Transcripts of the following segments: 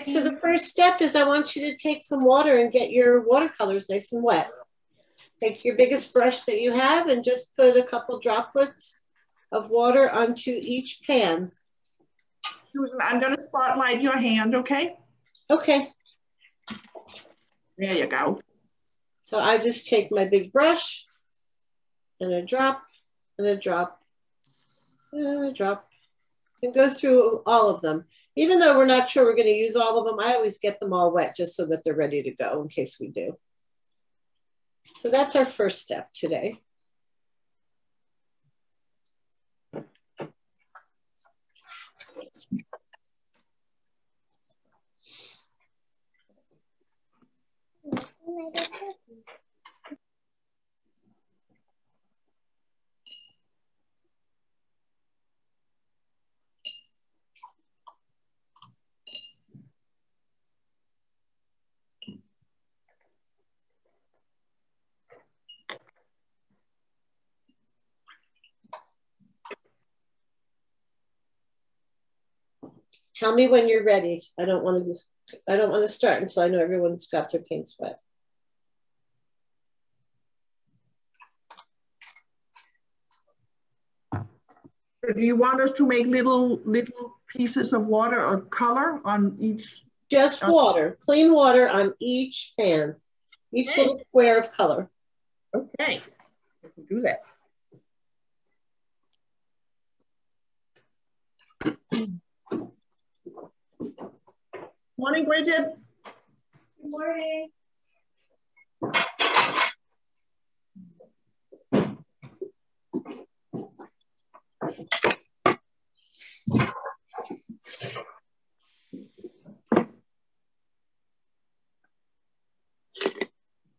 So the first step is I want you to take some water and get your watercolors nice and wet. Take your biggest brush that you have and just put a couple droplets of water onto each pan. Susan, I'm going to spotlight your hand, okay? Okay. There you go. So I just take my big brush and a drop and a drop and a drop and go through all of them. Even though we're not sure we're going to use all of them, I always get them all wet just so that they're ready to go in case we do. So that's our first step today. Tell me when you're ready. I don't want to start until I know everyone's got their paints wet. Do you want us to make little pieces of water or color on each? Just water, clean water on each pan, each little square of color. Okay, we can do that. Morning, Bridget. Good morning.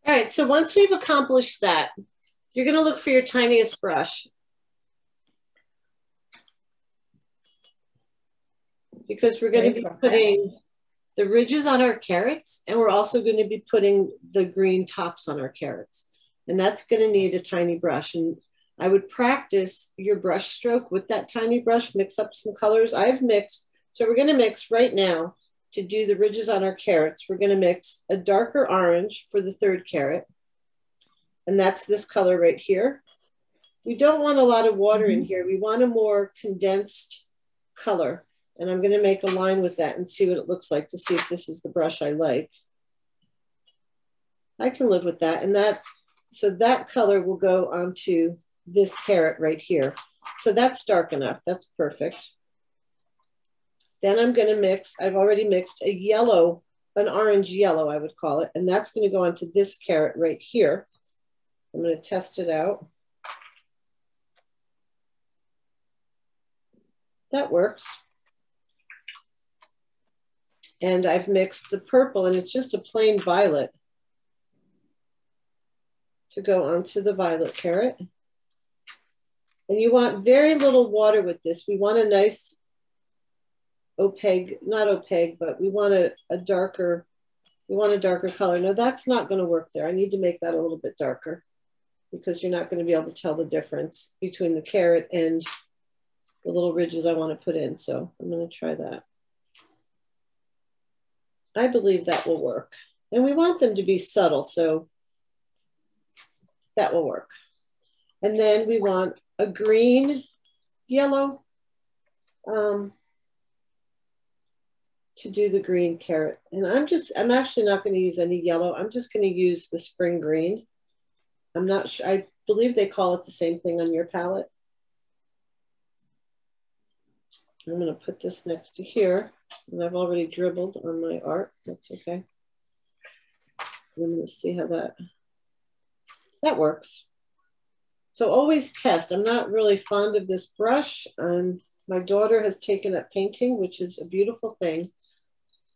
All right, so once we've accomplished that, you're going to look for your tiniest brush. Because we're going to be putting the ridges on our carrots, and we're also going to be putting the green tops on our carrots. And that's going to need a tiny brush. And I would practice your brush stroke with that tiny brush, mix up some colors. I've mixed, so we're going to mix right now to do the ridges on our carrots. We're going to mix a darker orange for the third carrot. And that's this color right here. We don't want a lot of water in here. We want a more condensed color. And I'm going to make a line with that and see what it looks like to see if this is the brush I like. I can live with that. And that, so that color will go onto this carrot right here. So that's dark enough. That's perfect. Then I'm going to mix, I've already mixed a yellow, an orange yellow, I would call it. And that's going to go onto this carrot right here. I'm going to test it out. That works. And I've mixed the purple, and it's just a plain violet to go onto the violet carrot. And you want very little water with this. We want a nice opaque, not opaque, but we want a darker, we want a darker color. No, that's not going to work there. I need to make that a little bit darker because you're not going to be able to tell the difference between the carrot and the little ridges I want to put in. So I'm going to try that. I believe that will work. And we want them to be subtle, so that will work. And then we want a green yellow to do the green carrot. And I'm actually not going to use any yellow. I'm just going to use the spring green. I'm not sure, I believe they call it the same thing on your palette. I'm going to put this next to here. And I've already dribbled on my art. That's okay. I'm going to see how that works. So always test. I'm not really fond of this brush. My daughter has taken up painting, which is a beautiful thing.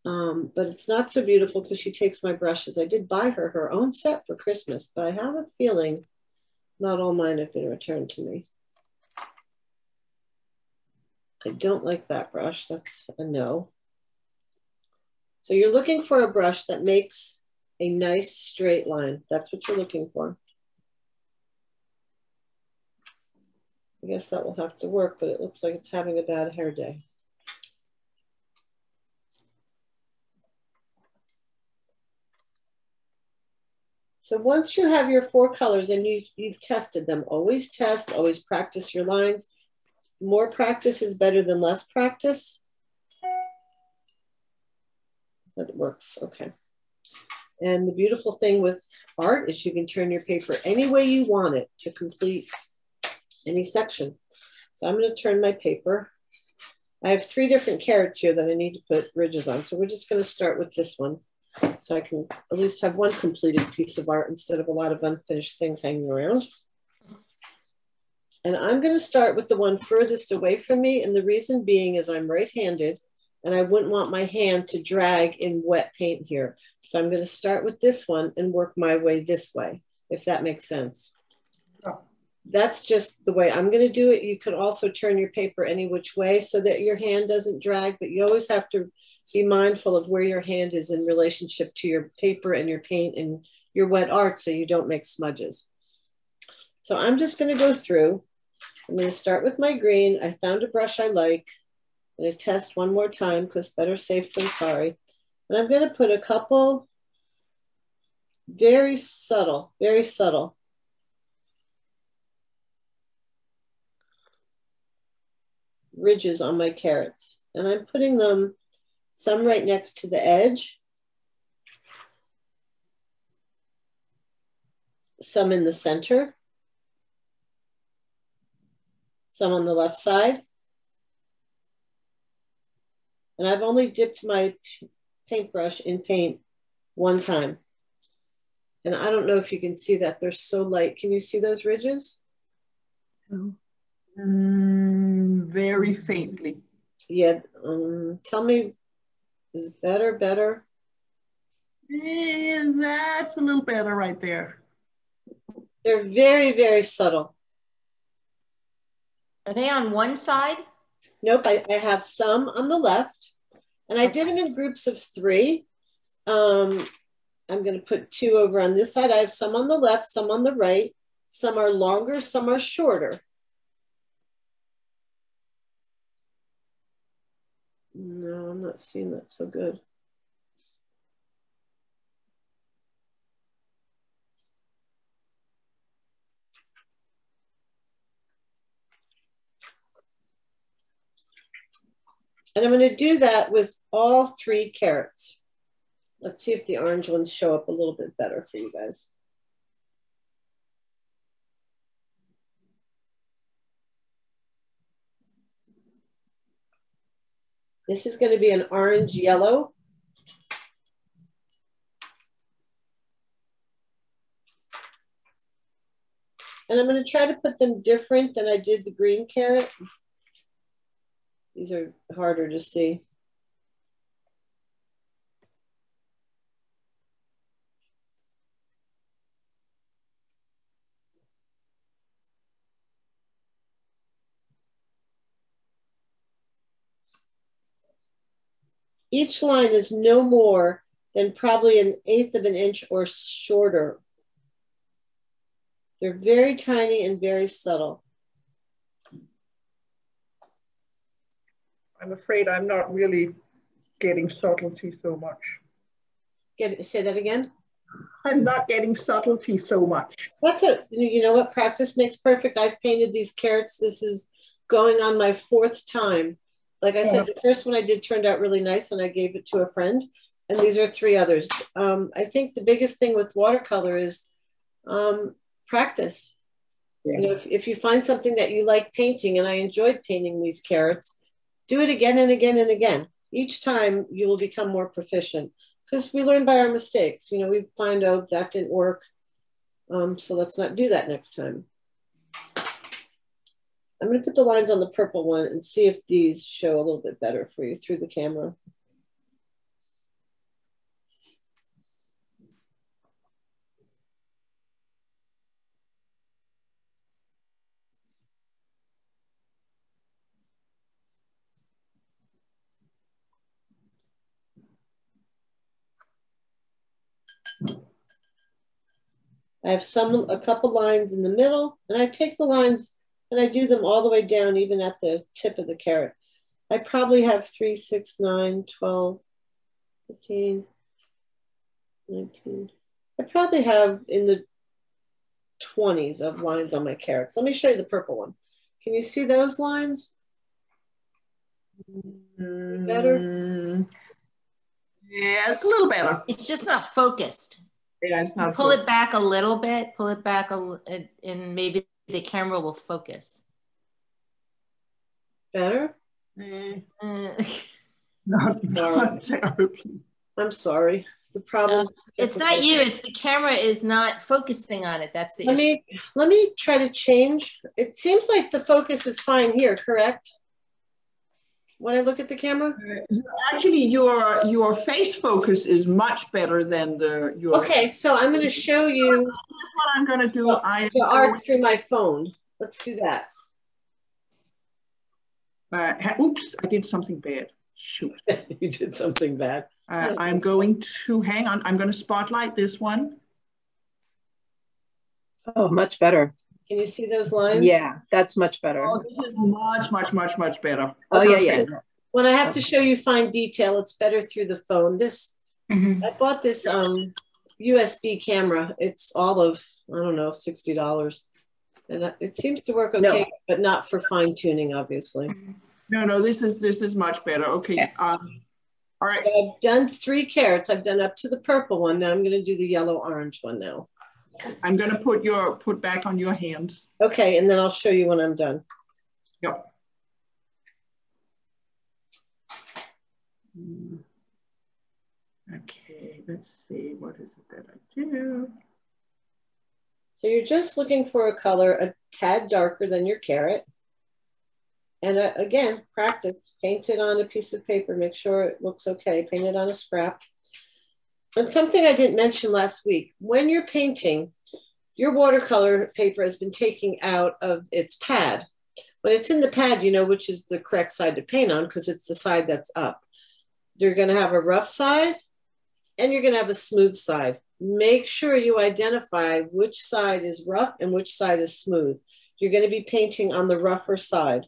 But it's not so beautiful because she takes my brushes. I did buy her own set for Christmas, but I have a feeling not all mine have been returned to me. I don't like that brush. That's a no. So you're looking for a brush that makes a nice straight line. That's what you're looking for. I guess that will have to work, but it looks like it's having a bad hair day. So once you have your 4 colors and you've tested them, always test, always practice your lines. More practice is better than less practice. That works, okay. And the beautiful thing with art is you can turn your paper any way you want it to complete any section. So I'm going to turn my paper. I have 3 different carrots here that I need to put ridges on. So we're just going to start with this one. So I can at least have one completed piece of art instead of a lot of unfinished things hanging around. And I'm going to start with the one furthest away from me. And the reason being is I'm right-handed and I wouldn't want my hand to drag in wet paint here. So I'm going to start with this one and work my way this way, if that makes sense. Oh. That's just the way I'm going to do it. You can also turn your paper any which way so that your hand doesn't drag, but you always have to be mindful of where your hand is in relationship to your paper and your paint and your wet art so you don't make smudges. So I'm just going to go through. I'm going to start with my green. I found a brush I like. I'm going to test one more time because better safe than sorry. And I'm going to put a couple very subtle ridges on my carrots. And I'm putting them some right next to the edge, some in the center, some on the left side. And I've only dipped my paintbrush in paint one time. And I don't know if you can see that. They're so light. Can you see those ridges? Oh. Very faintly. Yeah. Tell me, is it better? That's a little better right there. They're very, very subtle. Are they on one side? Nope, I have some on the left. And I did them in groups of 3. I'm going to put 2 over on this side. I have some on the left, some on the right. Some are longer, some are shorter. No, I'm not seeing that so good. And I'm going to do that with all 3 carrots. Let's see if the orange ones show up a little bit better for you guys. This is going to be an orange yellow. And I'm going to try to put them different than I did the green carrot. These are harder to see. Each line is no more than probably 1/8 of an inch or shorter. They're very tiny and very subtle. I'm afraid I'm not really getting subtlety so much. Say that again? I'm not getting subtlety so much. That's it. You know what? Practice makes perfect. I've painted these carrots. This is going on my 4th time. Like I said, the first one I did turned out really nice and I gave it to a friend. And these are 3 others. I think the biggest thing with watercolor is practice. Yeah. You know, if you find something that you like painting, and I enjoyed painting these carrots, do it again and again and again. Each time you will become more proficient because we learn by our mistakes. You know, we find, oh, that didn't work. So let's not do that next time. I'm going to put the lines on the purple one and see if these show a little bit better for you through the camera. I have a couple lines in the middle, and I take the lines and I do them all the way down, even at the tip of the carrot. I probably have 3, 6, 9, 12, 15, 19. I probably have in the 20s of lines on my carrots. Let me show you the purple one. Can you see those lines? Better? Yeah, it's a little better. It's just not focused. Yeah, it's not. Pull it back a little bit, pull it back and maybe the camera will focus. Better? Not terribly. I'm sorry. The problem. It's not you. It's the camera is not focusing on it. That's the issue. Let me try to change. It seems like the focus is fine here, correct? When I look at the camera? Actually, your face focus is much better than your. Okay, so I'm going to show you. Here's what I'm going to do. The art through my phone. Let's do that. Oops, I did something bad. Shoot. You did something bad. I'm going to, hang on, I'm going to spotlight this one. Oh, much better. Can you see those lines? Yeah, that's much better. Oh, this is much better. Oh, yeah. When I have to show you fine detail, it's better through the phone. I bought this USB camera. It's all of, I don't know, $60. And it seems to work okay, but not for fine tuning, obviously. No, this is much better. Okay. Yeah. All right. So I've done 3 carrots. I've done up to the purple one. Now I'm going to do the yellow orange one now. I'm going to put back on your hands. Okay, and then I'll show you when I'm done. Yep. Okay, let's see. What is it that I do? So you're just looking for a color a tad darker than your carrot. And again, practice. Paint it on a piece of paper. Make sure it looks okay. Paint it on a scrap. And something I didn't mention last week, when you're painting, your watercolor paper has been taken out of its pad. When it's in the pad, you know which is the correct side to paint on because it's the side that's up. You're going to have a rough side and you're going to have a smooth side. Make sure you identify which side is rough and which side is smooth. You're going to be painting on the rougher side.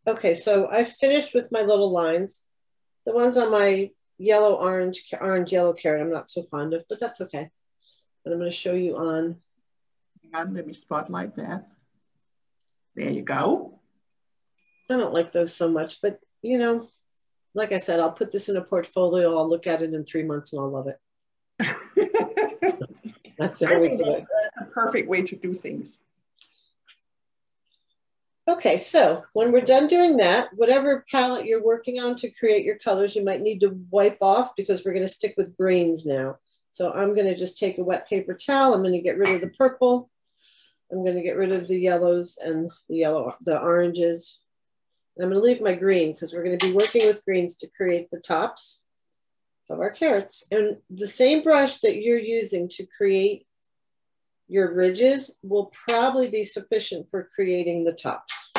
Okay, so I finished with my little lines. The ones on my yellow, orange, yellow carrot, I'm not so fond of, but that's okay. And I'm going to show you on. Hang on, let me spotlight that. There you go. I don't like those so much, but you know, like I said, I'll put this in a portfolio. I'll look at it in 3 months and I'll love it. That's always good. A perfect way to do things. Okay, so when we're done doing that, whatever palette you're working on to create your colors, you might need to wipe off because we're going to stick with greens now. So I'm going to just take a wet paper towel. I'm going to get rid of the purple. I'm going to get rid of the yellows and the oranges. And I'm going to leave my green because we're going to be working with greens to create the tops of our carrots. And the same brush that you're using to create your ridges will probably be sufficient for creating the tops.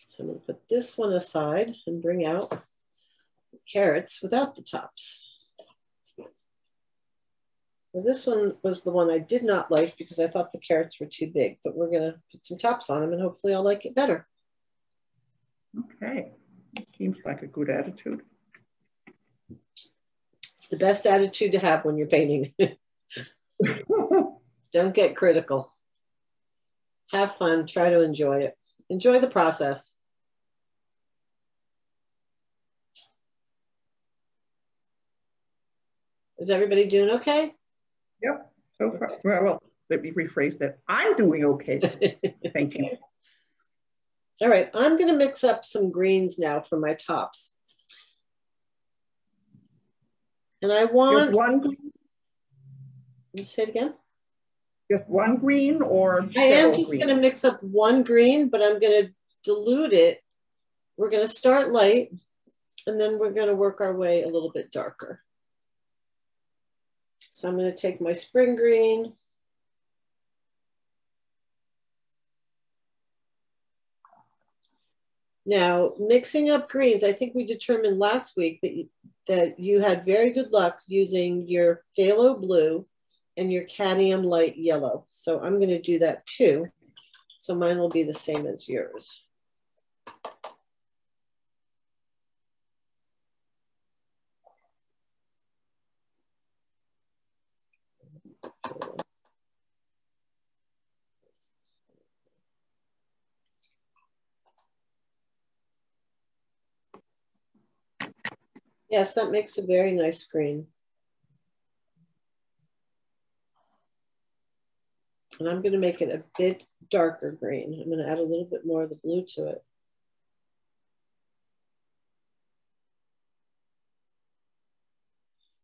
So I'm going to put this one aside and bring out the carrots without the tops. Well, this one was the one I did not like because I thought the carrots were too big, but we're going to put some tops on them and hopefully I'll like it better. Okay, it seems like a good attitude. It's the best attitude to have when you're painting. Don't get critical. Have fun, try to enjoy it. Enjoy the process. Is everybody doing okay? Yep, so far. Well, let me rephrase that. I'm doing okay. Thank you. All right, I'm going to mix up some greens now for my tops. And I want... Just one green? Say it again? Just one green or I am several just greens? going to mix up one green, but I'm going to dilute it. We're going to start light, and then we're going to work our way a little bit darker. So I'm going to take my spring green. Now, mixing up greens, I think we determined last week that you had very good luck using your phthalo blue and your cadmium light yellow. So I'm going to do that too. So mine will be the same as yours. Yes, that makes a very nice green. And I'm going to make it a bit darker green. I'm going to add a little bit more of the blue to it.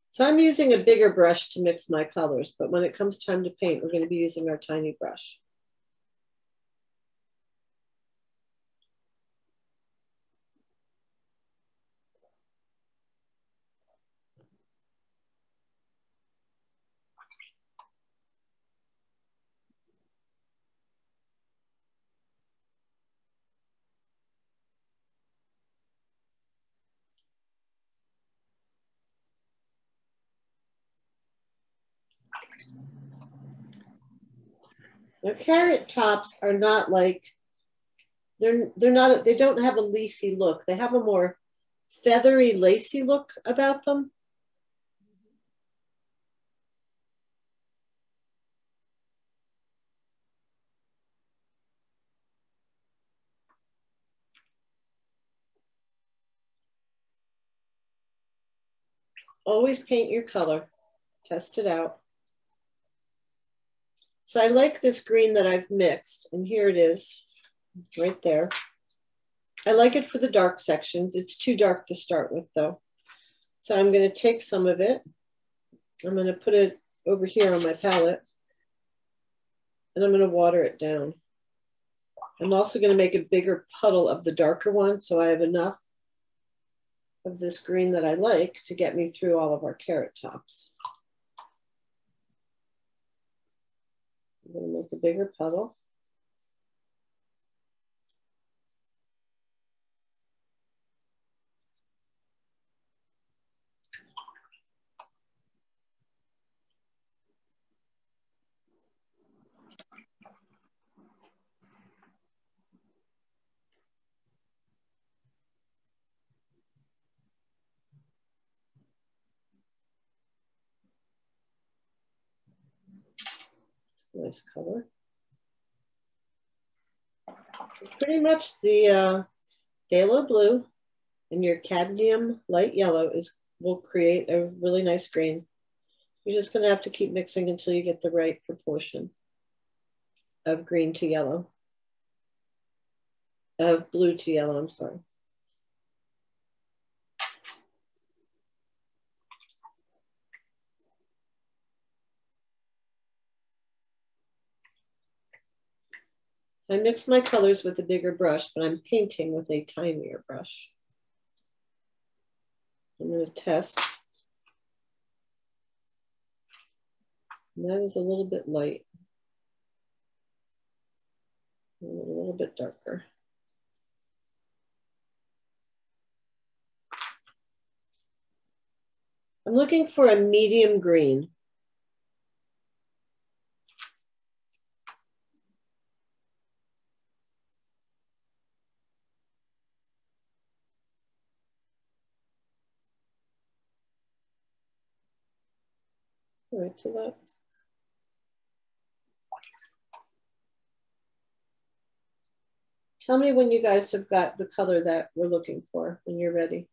So I'm using a bigger brush to mix my colors, but when it comes time to paint, we're going to be using our tiny brush. Now, carrot tops are not like, they don't have a leafy look. They have a more feathery, lacy look about them. Always paint your color, test it out. So I like this green that I've mixed, and here it is, right there. I like it for the dark sections. It's too dark to start with though. So I'm going to take some of it. I'm going to put it over here on my palette, and I'm going to water it down. I'm also going to make a bigger puddle of the darker one, so I have enough of this green that I like to get me through all of our carrot tops. I'm going to make a bigger puddle. Nice color. Pretty much the phthalo blue and your cadmium light yellow will create a really nice green. You're just going to have to keep mixing until you get the right proportion of green to yellow, of blue to yellow, I'm sorry. I mix my colors with a bigger brush, but I'm painting with a tinier brush. I'm going to test. And that is a little bit light. A little bit darker. I'm looking for a medium green. Right to that. Tell me when you guys have got the color that we're looking for when you're ready.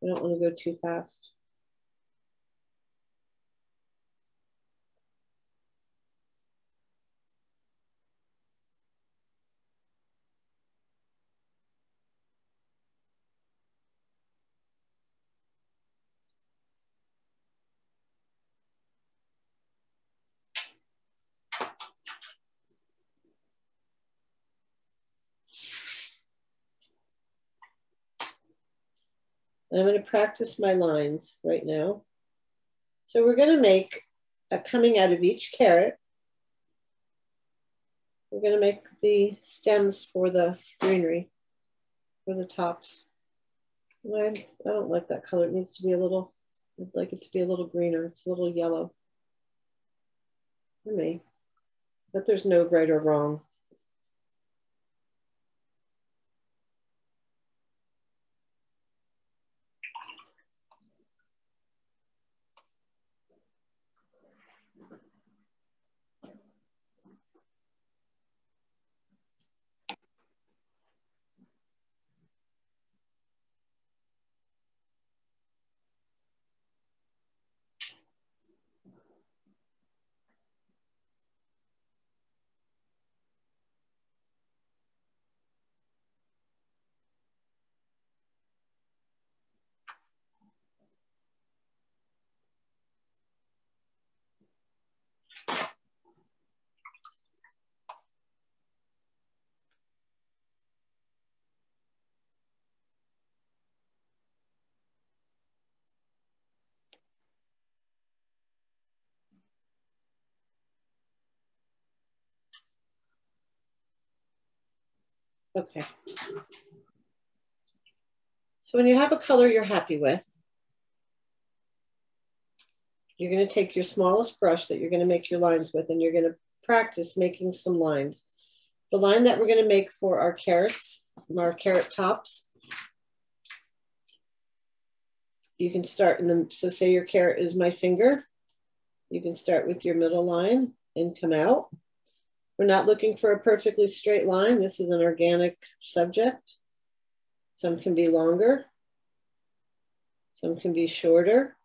I don't want to go too fast. And I'm going to practice my lines right now. So we're going to make a coming out of each carrot. We're going to make the stems for the greenery, for the tops. I don't like that color. It needs to be a little, I'd like it to be a little greener. It's a little yellow for me, but there's no right or wrong. Okay. So when you have a color you're happy with, you're going to take your smallest brush that you're going to make your lines with, and you're going to practice making some lines. The line that we're going to make for our carrots, from our carrot tops, you can start in the, so say your carrot is my finger, you can start with your middle line and come out. We're not looking for a perfectly straight line. This is an organic subject. Some can be longer, some can be shorter.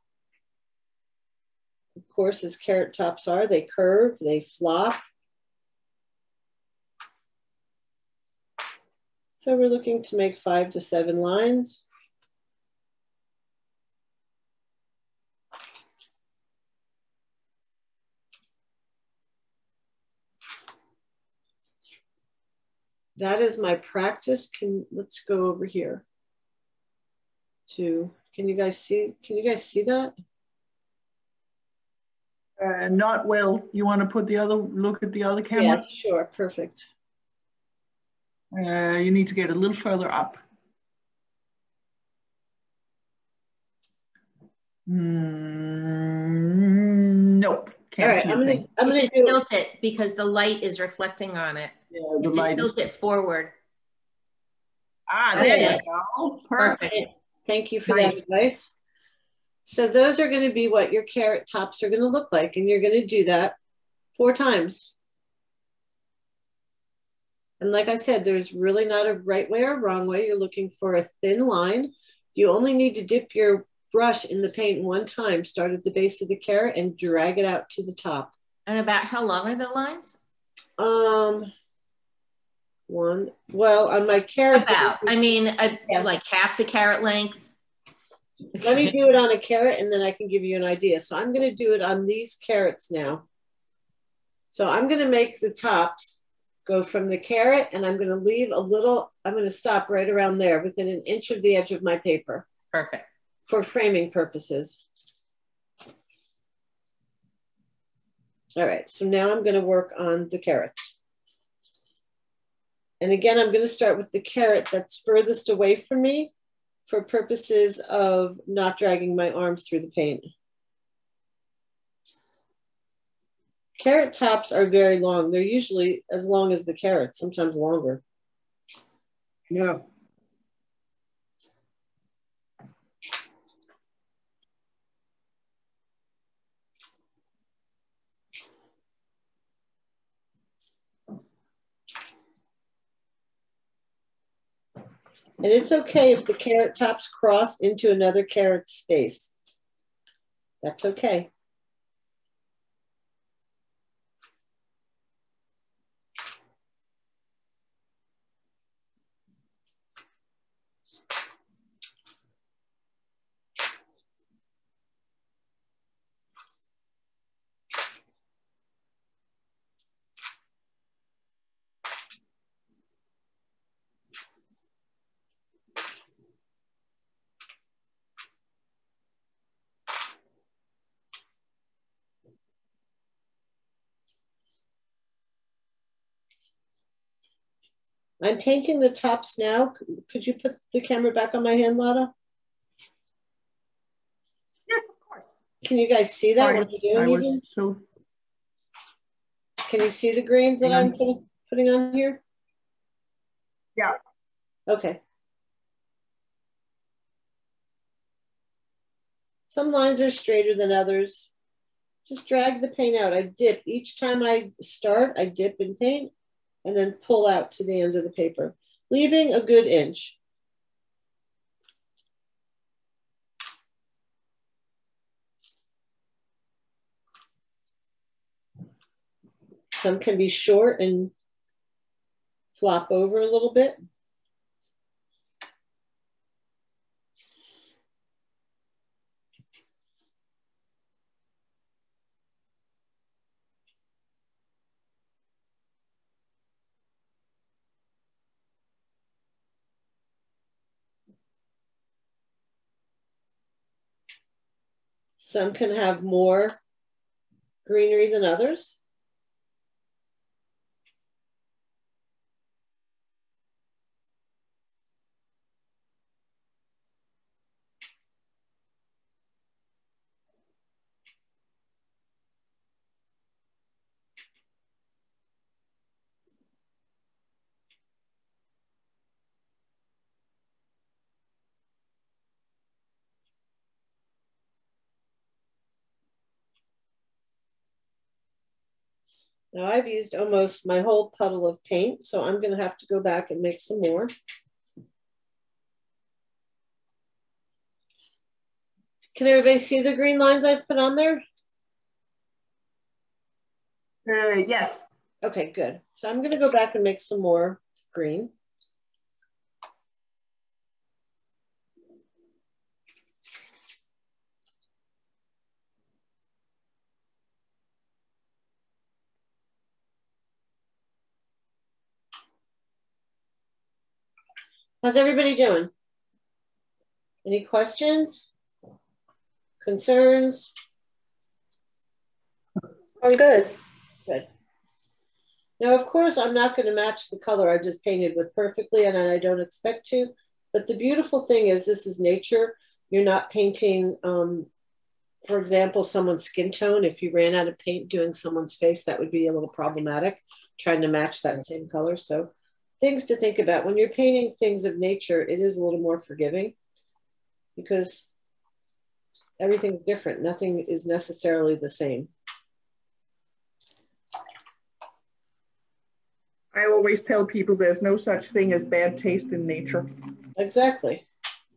Of course, as carrot tops are, they curve, they flop. So we're looking to make 5 to 7 lines. That is my practice. Let's go over here to, can you guys see that? Not well. You want to put the other, look at the other camera? Yes, sure, perfect. You need to get a little further up. Nope. Can't All right, see I'm gonna tilt it because the light is reflecting on it. Yeah, the light tilt it forward. Ah, there you go. Perfect. Thank you for Nice. that advice. So those are going to be what your carrot tops are going to look like, and you're going to do that 4 times. And like I said, there's really not a right way or wrong way. You're looking for a thin line. You only need to dip your brush in the paint 1 time, start at the base of the carrot and drag it out to the top. And about how long are the lines? Well, on my carrot. About, I mean, like half the carrot length. Let me do it on a carrot and then I can give you an idea. So I'm going to do it on these carrots now. So I'm going to make the tops go from the carrot, and I'm going to leave a little, I'm going to stop right around there within an inch of the edge of my paper. Perfect. For framing purposes. All right, so now I'm going to work on the carrots. And again, I'm going to start with the carrot that's furthest away from me for purposes of not dragging my arms through the paint. Carrot tops are very long. They're usually as long as the carrots, sometimes longer. Yeah. And it's okay if the carrot tops cross into another carrot space. That's okay. I'm painting the tops now. Could you put the camera back on my hand, Lotta? Yes, of course. Can you guys see that? Sorry, What I'm doing I was even? so. Can you see the greens that I'm putting on here? Yeah. Okay. Some lines are straighter than others. Just drag the paint out. I dip. Each time I start, I dip in paint and then pull out to the end of the paper, leaving a good inch. Some can be short and flop over a little bit. Some can have more greenery than others. Now I've used almost my whole puddle of paint, so I'm going to have to go back and make some more. Can everybody see the green lines I've put on there? Yes. Okay, good. So I'm going to go back and make some more green. How's everybody doing? Any questions? Concerns? I'm good. Good. Now, of course, I'm not going to match the color I just painted with perfectly, and I don't expect to. But the beautiful thing is this is nature. You're not painting, for example, someone's skin tone. If you ran out of paint doing someone's face, that would be a little problematic, trying to match that same color. So things to think about. When you're painting things of nature, it is a little more forgiving because everything's different. Nothing is necessarily the same. I always tell people there's no such thing as bad taste in nature. Exactly.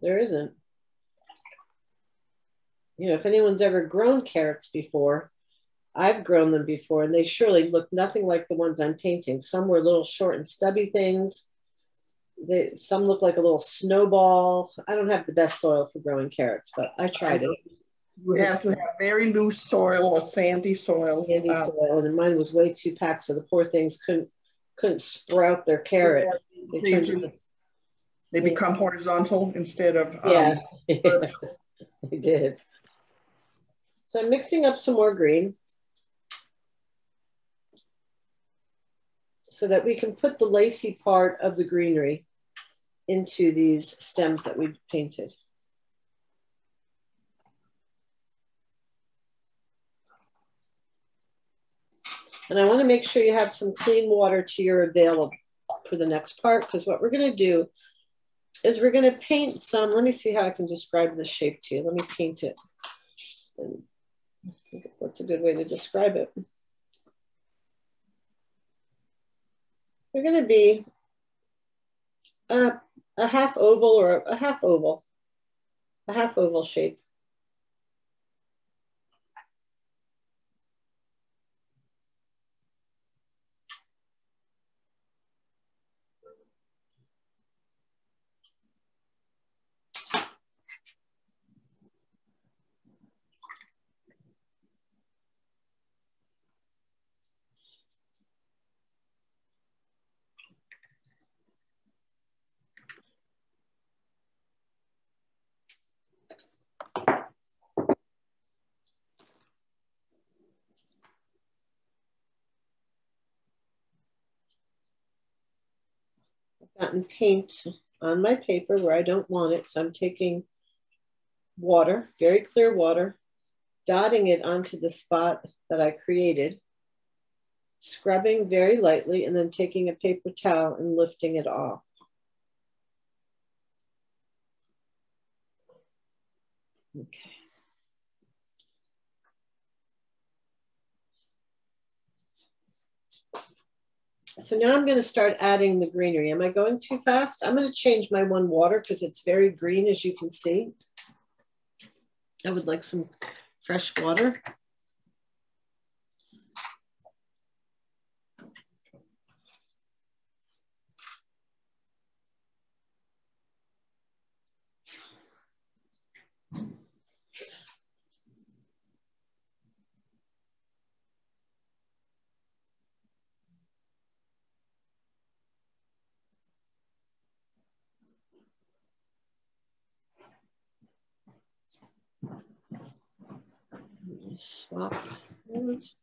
There isn't. You know, if anyone's ever grown carrots before, I've grown them before, and they surely look nothing like the ones I'm painting. Some were little short and stubby things. Some look like a little snowball. I don't have the best soil for growing carrots, but I tried it. You have to have very loose soil or sandy soil. Sandy soil, and mine was way too packed, so the poor things couldn't sprout their carrot. They become horizontal instead of yeah. They did. So I'm mixing up some more green so that we can put the lacy part of the greenery into these stems that we've painted. And I want to make sure you have some clean water to your available for the next part, because what we're going to do is we're going to paint some. Let me see how I can describe this shape to you. Let me paint it. And what's a good way to describe it? They're going to be a half oval or a half oval shape. gotten paint on my paper where I don't want it. So I'm taking water, very clear water, dotting it onto the spot that I created, scrubbing very lightly, and then taking a paper towel and lifting it off. Okay. So now I'm going to start adding the greenery. Am I going too fast? I'm going to change my one water because it's very green, as you can see. I would like some fresh water. Swap those.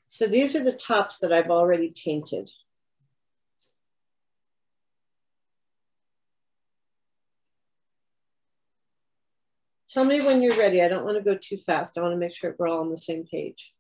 So these are the tops that I've already painted. Tell me when you're ready. I don't want to go too fast. I want to make sure we're all on the same page.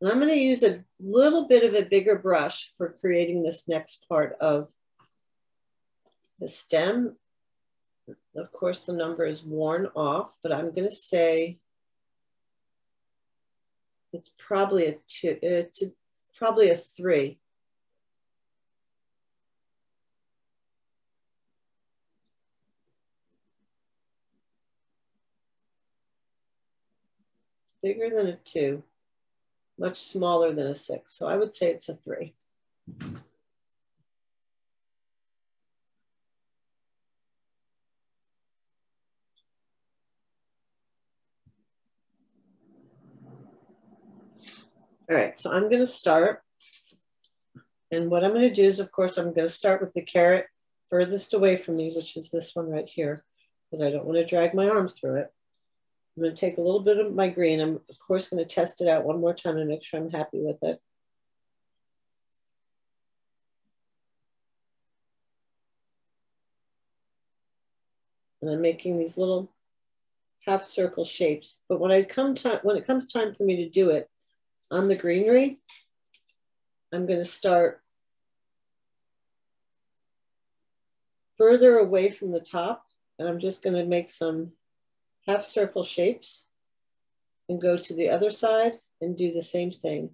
And I'm going to use a little bit of a bigger brush for creating this next part of the stem. Of course, the number is worn off, but I'm going to say it's probably a 2. It's probably a 3. Bigger than a 2. Much smaller than a 6. So I would say it's a 3. All right, so I'm going to start. And what I'm going to do is, of course, I'm going to start with the carrot furthest away from me, which is this one right here, because I don't want to drag my arm through it. I'm going to take a little bit of my green. I'm, of course, going to test it out one more time and make sure I'm happy with it. And I'm making these little half circle shapes. But when it comes time for me to do it on the greenery, I'm going to start further away from the top. And I'm just going to make some half circle shapes and go to the other side and do the same thing.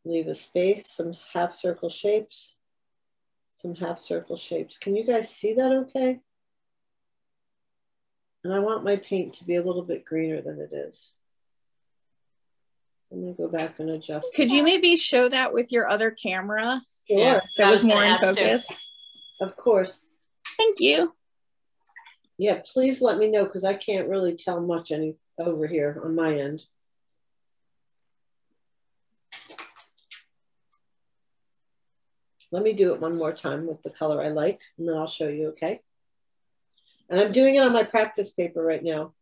Leave a space, some half circle shapes, some half circle shapes. Can you guys see that okay? And I want my paint to be a little bit greener than it is. So I'm gonna go back and adjust. Could you maybe show that with your other camera? Sure. Yeah. That was more in ask focus. Of course. Thank you. Yeah, please let me know because I can't really tell much over here on my end. Let me do it one more time with the color I like, and then I'll show you, okay? And I'm doing it on my practice paper right now.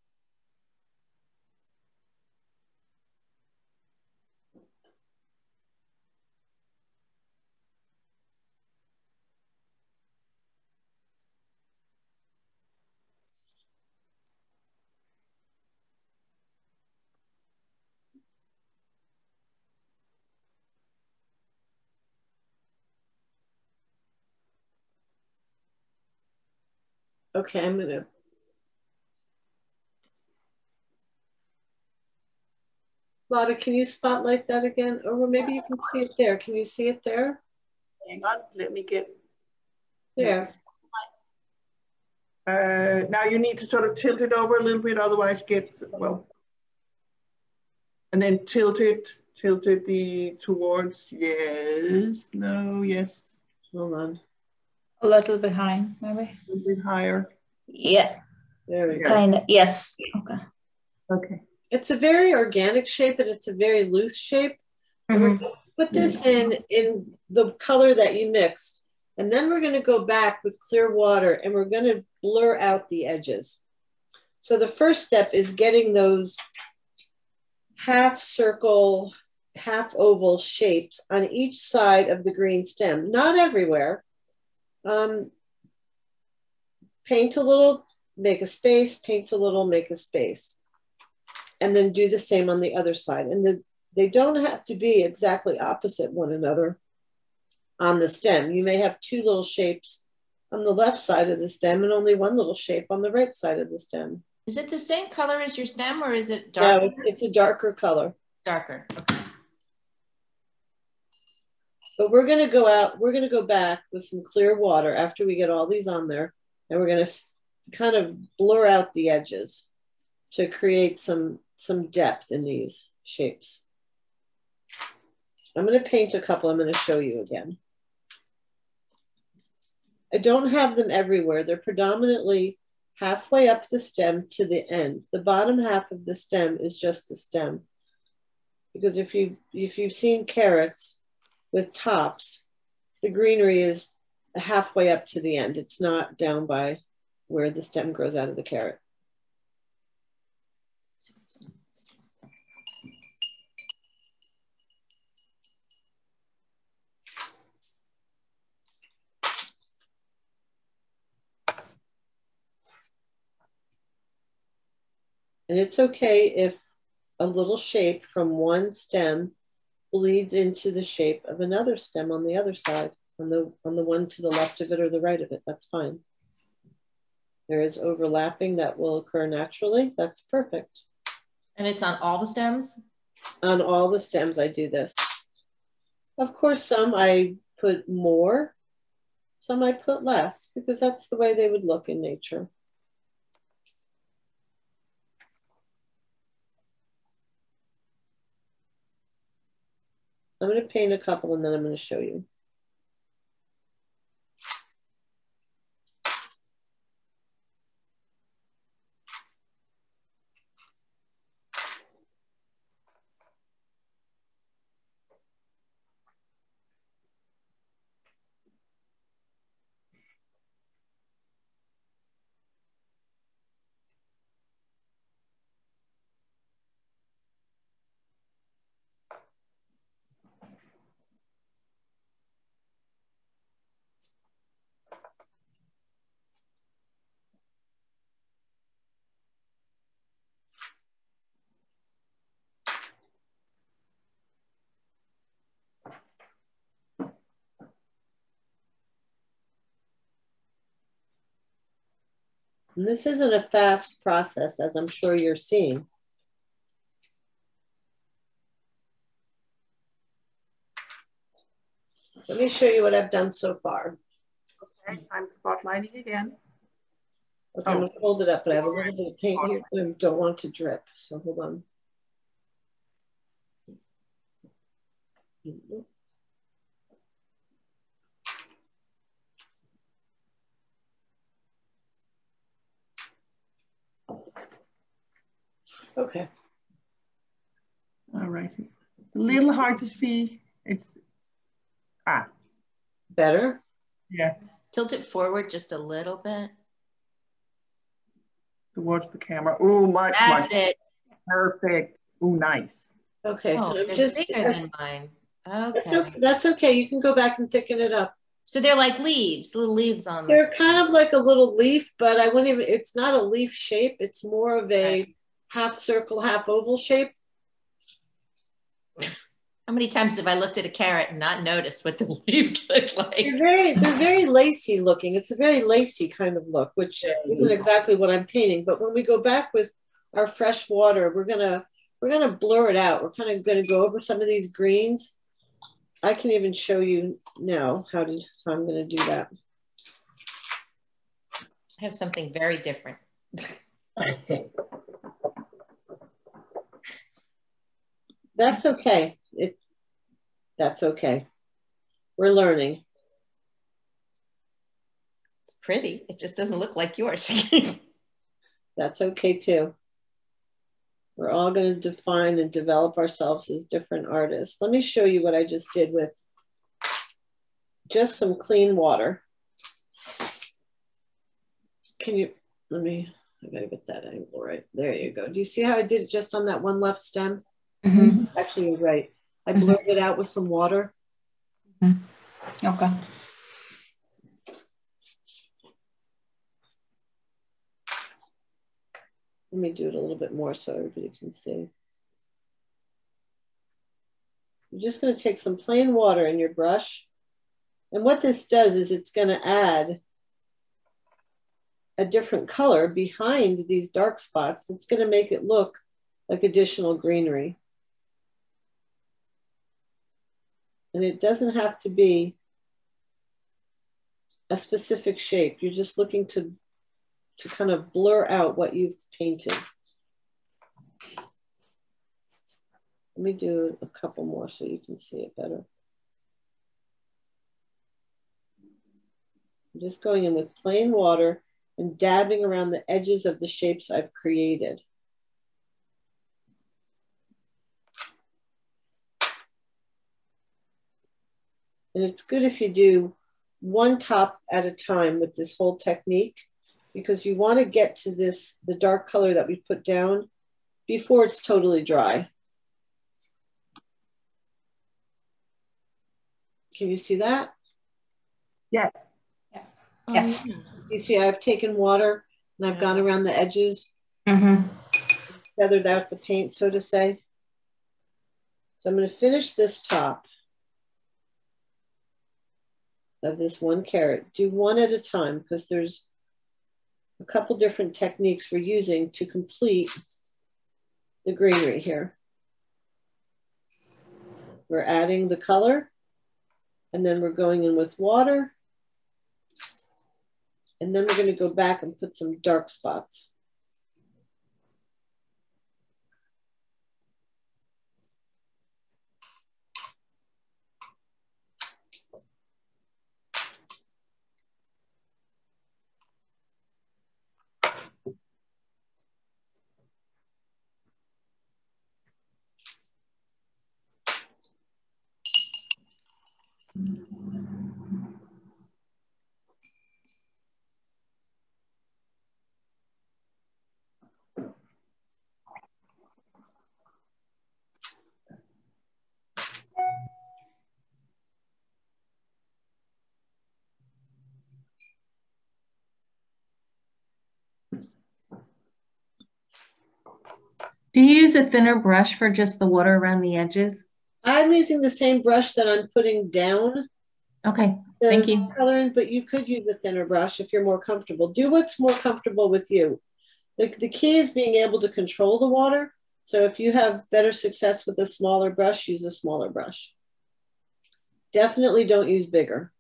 Okay, I'm gonna Lotta, can you spotlight that again? Or maybe you can see it there. Can you see it there? Hang on, let me get there. Now you need to sort of tilt it over a little bit, otherwise gets, well, and then tilt it towards, yes, no, yes. Hold on. A little behind, maybe. A little bit higher. Yeah. There we go. Kind of, yes. Okay. Okay. It's a very organic shape and it's a very loose shape. Mm-hmm. We're going to put this in the color that you mixed. And then we're going to go back with clear water and we're going to blur out the edges. So the first step is getting those half circle, half oval shapes on each side of the green stem. Not everywhere. Paint a little, make a space, paint a little, make a space. And then do the same on the other side. And they don't have to be exactly opposite one another on the stem. You may have two little shapes on the left side of the stem and only one little shape on the right side of the stem. Is it the same color as your stem or is it darker? No, it's a darker color. It's darker, okay. But we're gonna go out, we're gonna go back with some clear water after we get all these on there, and we're gonna kind of blur out the edges to create some depth in these shapes. I'm gonna paint a couple, I'm gonna show you again. I don't have them everywhere. They're predominantly halfway up the stem to the end. The bottom half of the stem is just the stem. Because if you've seen carrots with tops, the greenery is halfway up to the end. It's not down by where the stem grows out of the carrot. And it's okay if a little shape from one stem bleeds into the shape of another stem on the other side, on the one to the left of it or the right of it. That's fine. There is overlapping that will occur naturally. That's perfect. And it's on all the stems? On all the stems, I do this. Of course, some I put more, some I put less, because that's the way they would look in nature. I'm going to paint a couple and then I'm going to show you. And this isn't a fast process, as I'm sure you're seeing. Let me show you what I've done so far. Okay, I'm spotlighting again. Okay, I'm going to hold it up, but I have a little bit of paint here. I don't want to drip, so hold on. Okay. All right. It's a little hard to see. It's better. Yeah. Tilt it forward just a little bit. Towards the camera. Oh, much. That's it. Perfect. Oh, nice. Okay, Oh, so I'm they're just bigger than mine. Okay. That's okay. You can go back and thicken it up. So they're like leaves, little leaves on They're this. kind of like a little leaf, but I wouldn't even, it's not a leaf shape. It's more of a half circle, half oval shape. How many times have I looked at a carrot and not noticed what the leaves look like? They're very lacy looking. It's a very lacy kind of look, which isn't exactly what I'm painting. But when we go back with our fresh water, we're we're going to blur it out. We're kind of going to go over some of these greens. I can even show you now how I'm going to do that. I have something very different. That's okay. That's okay. We're learning. It's pretty. It just doesn't look like yours. That's okay too. We're all going to define and develop ourselves as different artists. Let me show you what I just did with just some clean water. Can you, I gotta get that angle right. There you go. Do you see how I did it just on that one left stem? Mm-hmm. Actually, you're right. I blurred it out with some water. Mm-hmm. Okay. Let me do it a little bit more so everybody can see. You're just going to take some plain water in your brush. And what this does is it's going to add a different color behind these dark spots. It's going to make it look like additional greenery. And it doesn't have to be a specific shape. You're just looking to kind of blur out what you've painted. Let me do a couple more so you can see it better. I'm just going in with plain water and dabbing around the edges of the shapes I've created. And it's good if you do one top at a time with this whole technique, because you want to get to the dark color that we put down before it's totally dry. Can you see that? Yes. Yes. You see I've taken water and I've gone around the edges, Mm-hmm. feathered out the paint, so to say. So I'm going to finish this top of this one carrot. Do one at a time, because there's a couple different techniques we're using to complete the greenery here. We're adding the color, and then we're going in with water, and then we're going to go back and put some dark spots. Do you use a thinner brush for just the water around the edges? I'm using the same brush that I'm putting down. Okay, thank you. Coloring, but you could use a thinner brush if you're more comfortable. Do what's more comfortable with you. The key is being able to control the water. So if you have better success with a smaller brush, use a smaller brush. Definitely don't use bigger.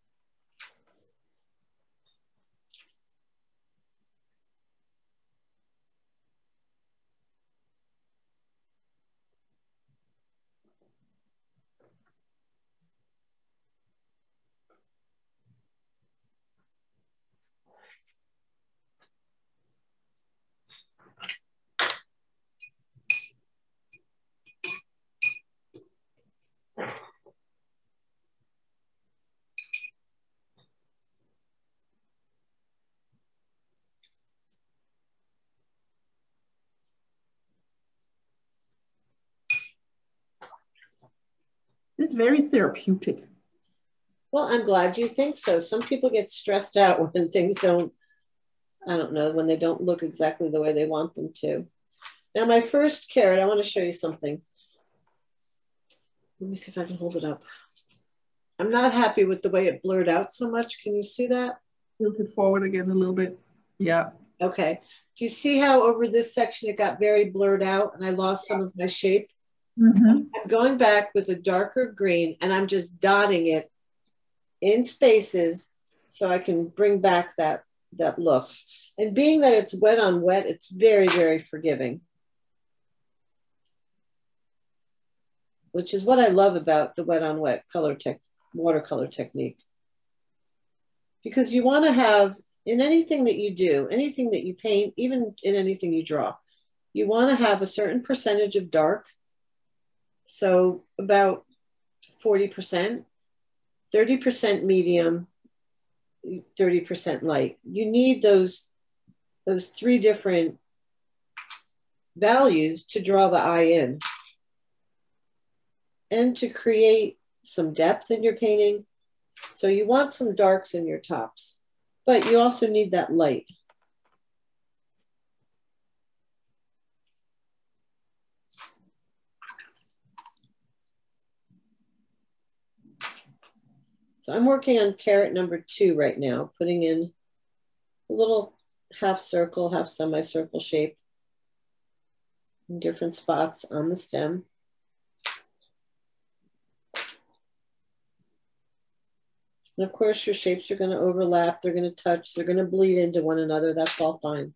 It's very therapeutic. Well, I'm glad you think so. Some people get stressed out when things don't, I don't know, when they don't look exactly the way they want them to. Now, my first carrot, I want to show you something. Let me see if I can hold it up. I'm not happy with the way it blurred out so much. Can you see that? Tilt it forward again a little bit. Yeah. Okay. Do you see how over this section it got very blurred out and I lost some of my shape? Mhm. I'm going back with a darker green and I'm just dotting it in spaces so I can bring back that look. And being that it's wet on wet, it's very, very forgiving. Which is what I love about the wet on wet watercolor technique. Because you want to have, in anything that you do, anything that you paint, even in anything you draw, you want to have a certain percentage of dark. So about 40%, 30% medium, 30% light. You need those three different values to draw the eye in and to create some depth in your painting. So you want some darks in your tops, but you also need that light. So I'm working on carrot number 2 right now, putting in a little half circle, half semicircle shape in different spots on the stem. And of course, your shapes are going to overlap, they're going to touch, they're going to bleed into one another. That's all fine.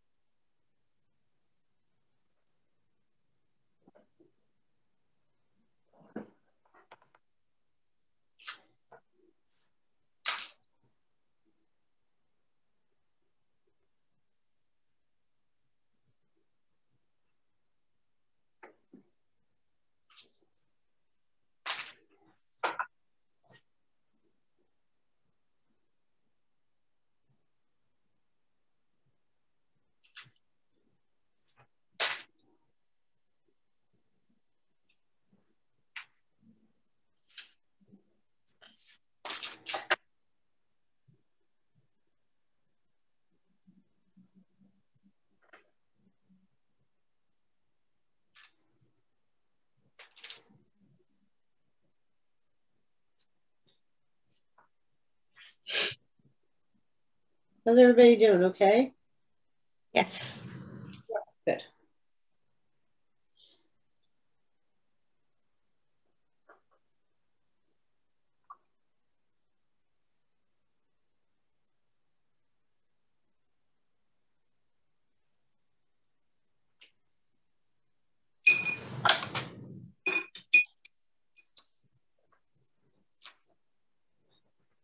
How's everybody doing? Okay? Yes. Good.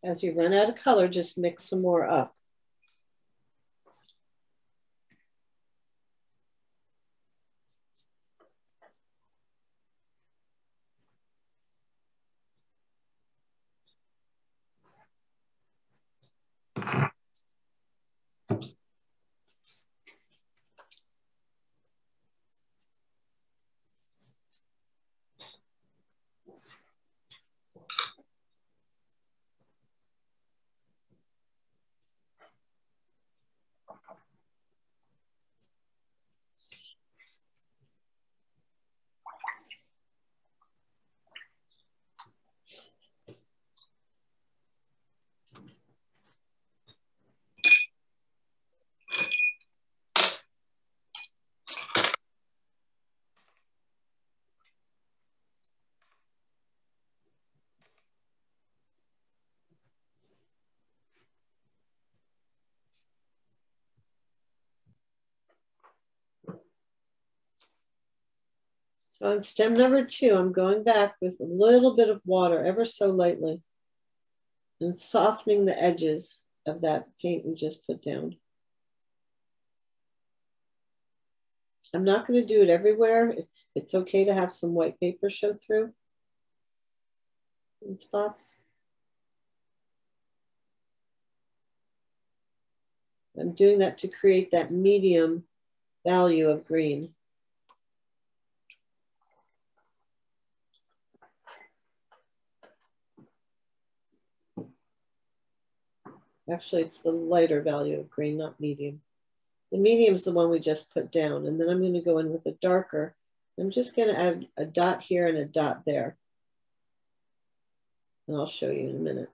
As you run out of color, just mix some more up. So on stem number 2, I'm going back with a little bit of water, ever so lightly, and softening the edges of that paint we just put down. I'm not going to do it everywhere. It's okay to have some white paper show through in spots. I'm doing that to create that medium value of green. Actually, it's the lighter value of green, not medium. The medium is the one we just put down. And then I'm going to go in with a darker. I'm just going to add a dot here and a dot there. And I'll show you in a minute.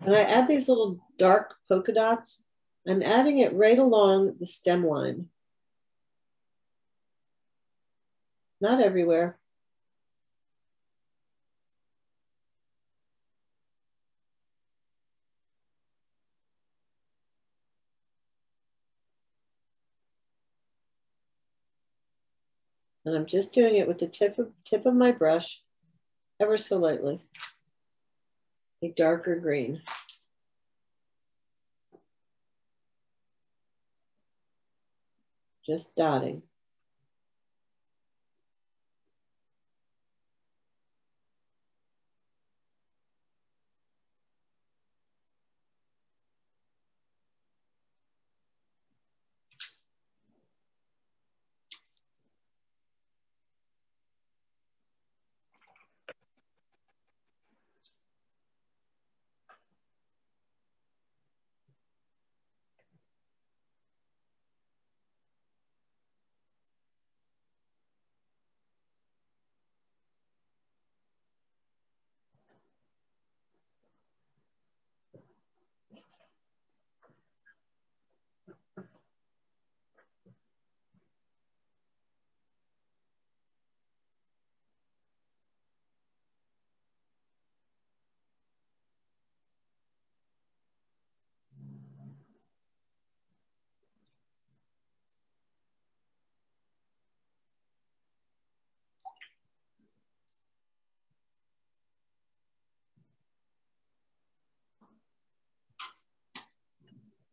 And I add these little dark polka dots. I'm adding it right along the stem line. Not everywhere. And I'm just doing it with the tip of my brush, ever so lightly. A darker green. Just dotting.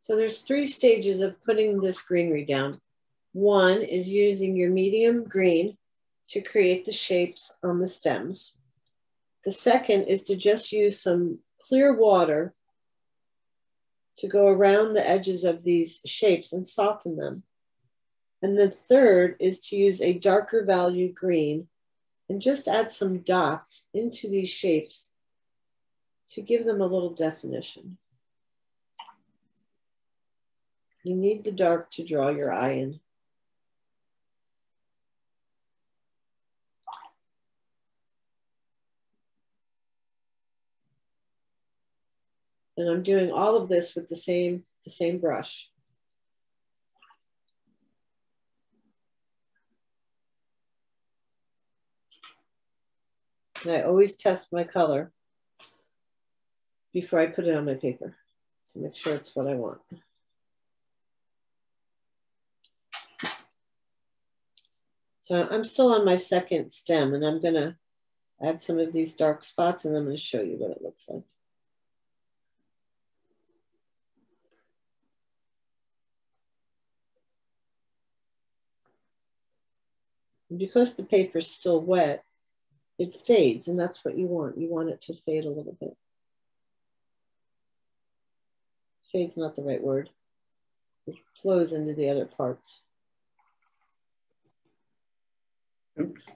So there's 3 stages of putting this greenery down. One is using your medium green to create the shapes on the stems. The second is to just use some clear water to go around the edges of these shapes and soften them. And the third is to use a darker value green and just add some dots into these shapes to give them a little definition. You need the dark to draw your eye in. And I'm doing all of this with the same brush. And I always test my color before I put it on my paper to make sure it's what I want. So I'm still on my second stem, and I'm gonna add some of these dark spots, and I'm gonna show you what it looks like. And because the paper is still wet, it fades, and that's what you want. You want it to fade a little bit. Fade's not the right word. It flows into the other parts. Oops.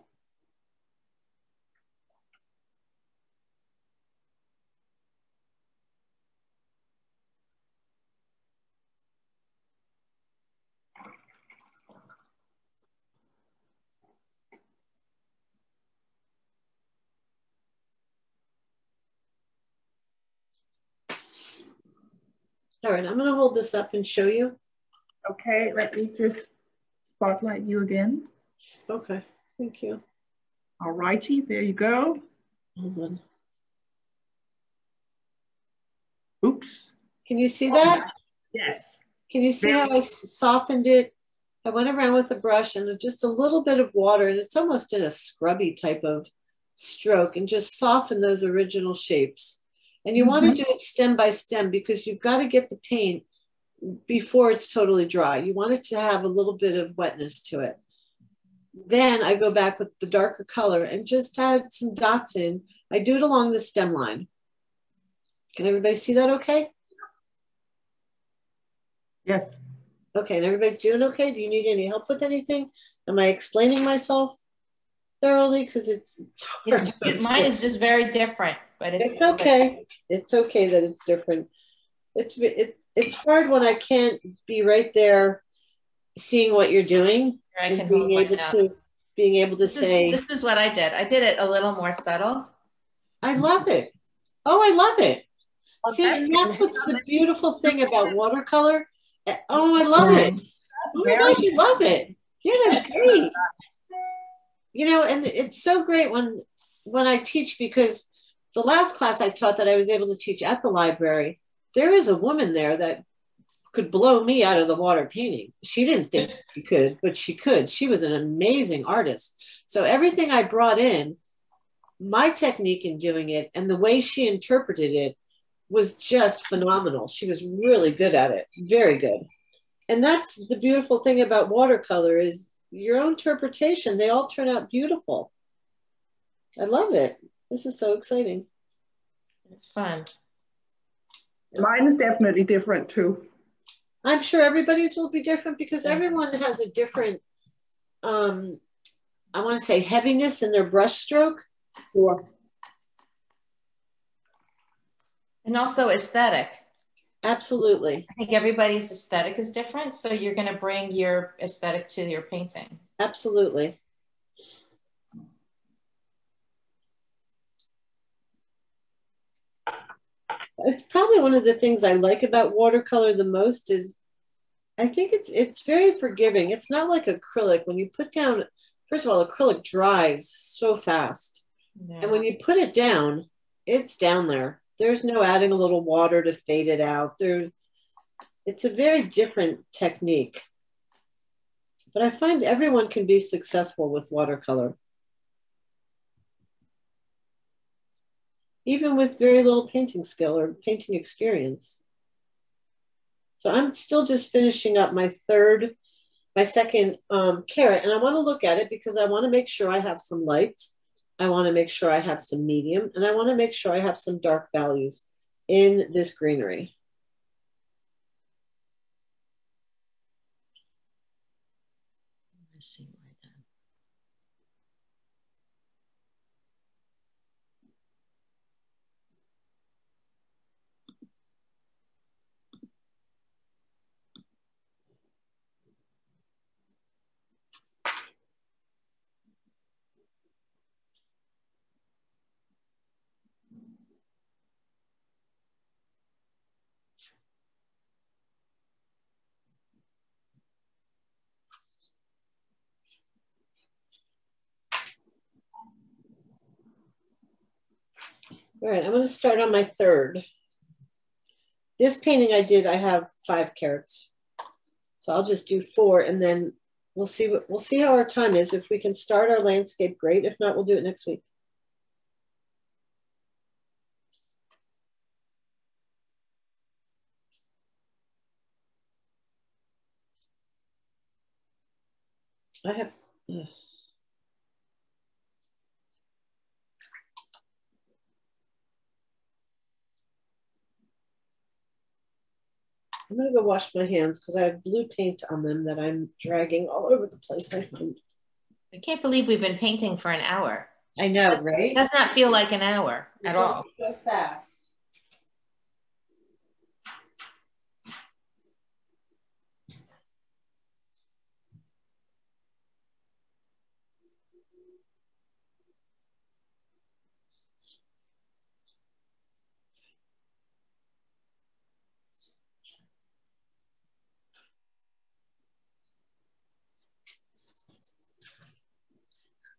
All right, I'm gonna hold this up and show you. Okay, let me just spotlight you again. Okay, thank you. All righty, there you go. Hold on. Oops. Can you see that? Yes. Can you see how I softened it? I went around with a brush and just a little bit of water, and it's almost in a scrubby type of stroke, and just soften those original shapes. And you want to do it stem by stem because you've got to get the paint before it's totally dry. You want it to have a little bit of wetness to it. Then I go back with the darker color and just add some dots in. I do it along the stem line. Can everybody see that okay? Yes. Okay, and everybody's doing okay? Do you need any help with anything? Am I explaining myself thoroughly? Because it's hard. Mine is just very different, but it's okay. It's okay that it's different. It's hard when I can't be right there seeing what you're doing and being able to say. This is what I did. I did it a little more subtle. I love it. Oh, I love it. See, and that's what's the beautiful thing about watercolor. Oh, I love it. Oh my gosh, you love it. Yeah, that's great. You know, and it's so great when I teach, because the last class I taught that I was able to teach at the library, there is a woman there that could blow me out of the water painting. She didn't think she could, but she could. She was an amazing artist. So everything I brought in, my technique in doing it and the way she interpreted it was just phenomenal. She was really good at it, very good. And that's the beautiful thing about watercolor is your own interpretation. They all turn out beautiful. I love it. This is so exciting. It's fun. Mine is definitely different too. I'm sure everybody's will be different because everyone has a different, I want to say heaviness in their brush stroke. Sure. And also aesthetic. Absolutely. I think everybody's aesthetic is different. So you're going to bring your aesthetic to your painting. Absolutely. It's probably one of the things I like about watercolor the most is I think it's very forgiving. It's not like acrylic. When you put down, first of all, acrylic dries so fast. Yeah. And when you put it down, it's down there. There's no adding a little water to fade it out. It's a very different technique. But I find everyone can be successful with watercolor. Even with very little painting skill or painting experience. So I'm still just finishing up my second carrot, and I want to look at it because I want to make sure I have some lights. I want to make sure I have some medium, and I want to make sure I have some dark values in this greenery. Let's see. All right, I'm going to start on my third. This painting I did, I have 5 carrots. So I'll just do 4 and then we'll see how our time is. If we can start our landscape, great. If not, we'll do it next week. I have I'm gonna go wash my hands because I have blue paint on them that I'm dragging all over the place. I can't believe we've been painting for an hour. I know, right? It does not feel like an hour at all. So fast.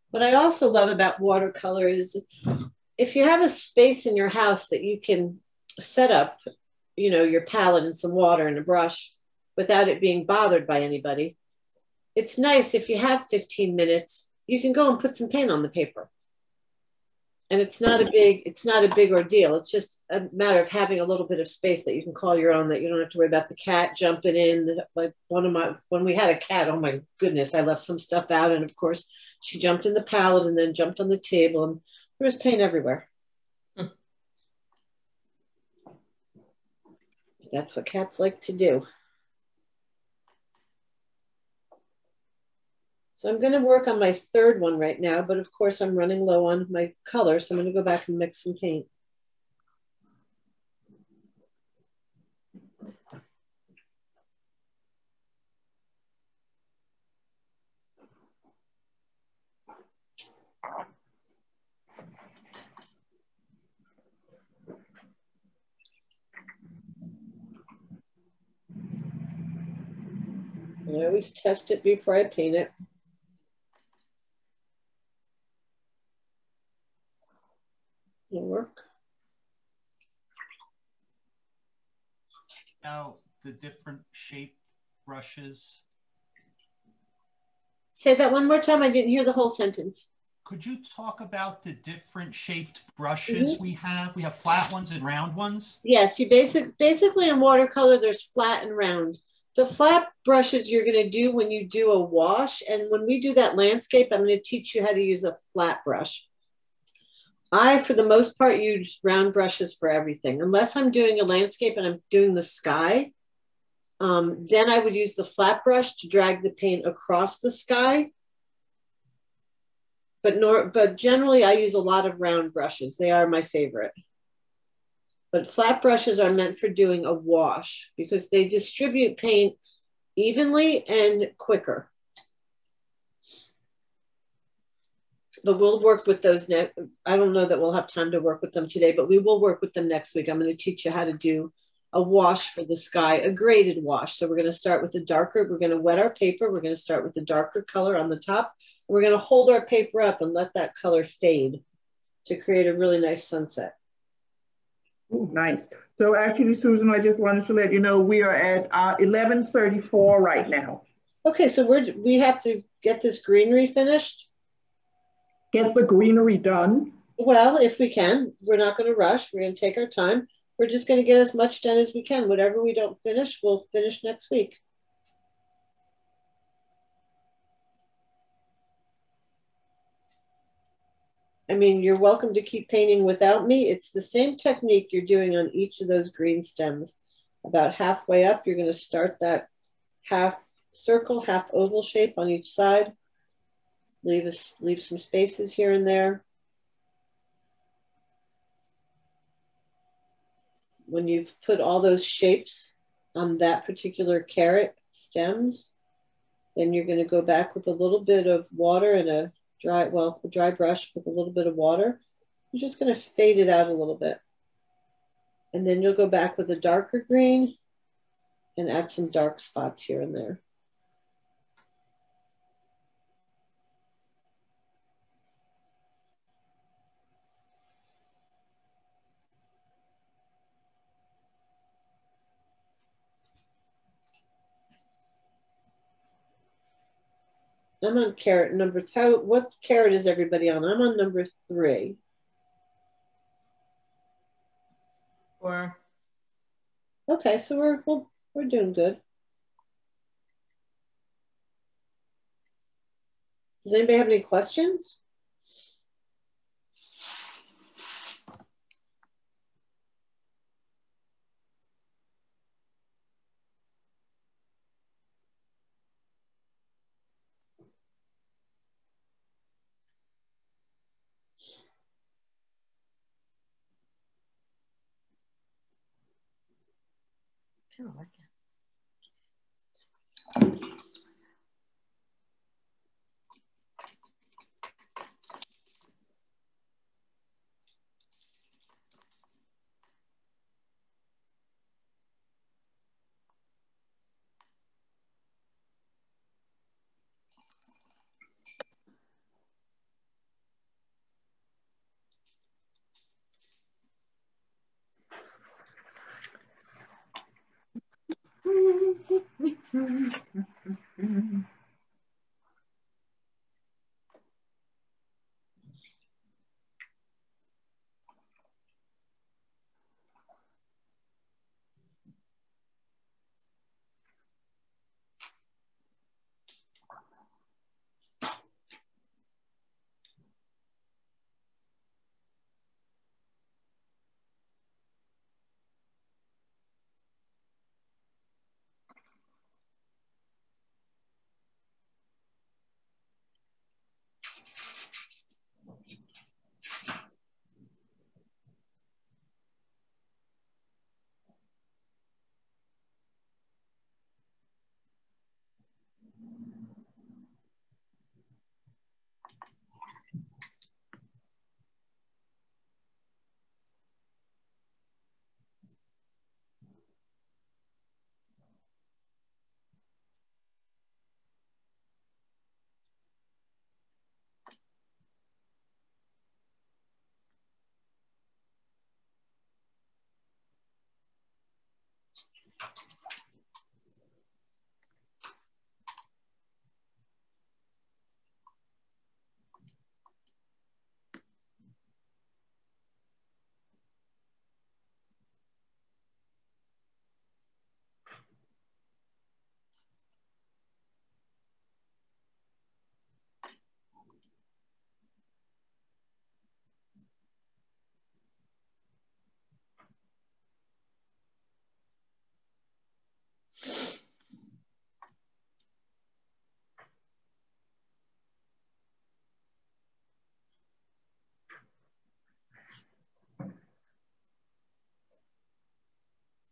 What I also love about watercolor is if you have a space in your house that you can set up, you know, your palette and some water and a brush without it being bothered by anybody. It's nice if you have 15 minutes, you can go and put some paint on the paper. And it's not a big ordeal. It's just a matter of having a little bit of space that you can call your own, that you don't have to worry about the cat jumping in. Like when we had a cat, oh my goodness, I left some stuff out. And of course she jumped in the palette and then jumped on the table and there was paint everywhere. That's what cats like to do. So I'm going to work on my third one right now, but of course I'm running low on my color, so I'm going to go back and mix some paint. I always test it before I paint it. It'll work. Now, the different shape brushes. Say that one more time. I didn't hear the whole sentence. Could you talk about the different shaped brushes we have? We have flat ones and round ones. Yes, you basically in watercolor, there's flat and round. The flat brushes you're going to do when you do a wash. And when we do that landscape, I'm going to teach you how to use a flat brush. I, for the most part, use round brushes for everything. Unless I'm doing a landscape and I'm doing the sky, then I would use the flat brush to drag the paint across the sky. But generally, I use a lot of round brushes. They are my favorite. But flat brushes are meant for doing a wash because they distribute paint evenly and quicker. But we'll work with those next. I don't know that we'll have time to work with them today, but we will work with them next week. I'm going to teach you how to do a wash for the sky, a graded wash. So we're going to start with the darker. We're going to wet our paper. We're going to start with the darker color on the top. We're going to hold our paper up and let that color fade to create a really nice sunset. Oh, nice. So actually, Susan, I just wanted to let you know we are at 11:34 right now. Okay, so we have to get this greenery finished. Get the greenery done. Well, if we can. We're not going to rush. We're going to take our time. We're just going to get as much done as we can. Whatever we don't finish, we'll finish next week. I mean, you're welcome to keep painting without me. It's the same technique you're doing on each of those green stems. About halfway up, you're going to start that half circle, half oval shape on each side. Leave some spaces here and there. When you've put all those shapes on that particular carrot stems, then you're going to go back with a little bit of water and a dry brush with a little bit of water. You're just going to fade it out a little bit. And then you'll go back with a darker green and add some dark spots here and there. I'm on carrot number two. What carrot is everybody on? I'm on number 3. 4. Okay, so we're doing good. Does anybody have any questions? I don't like it.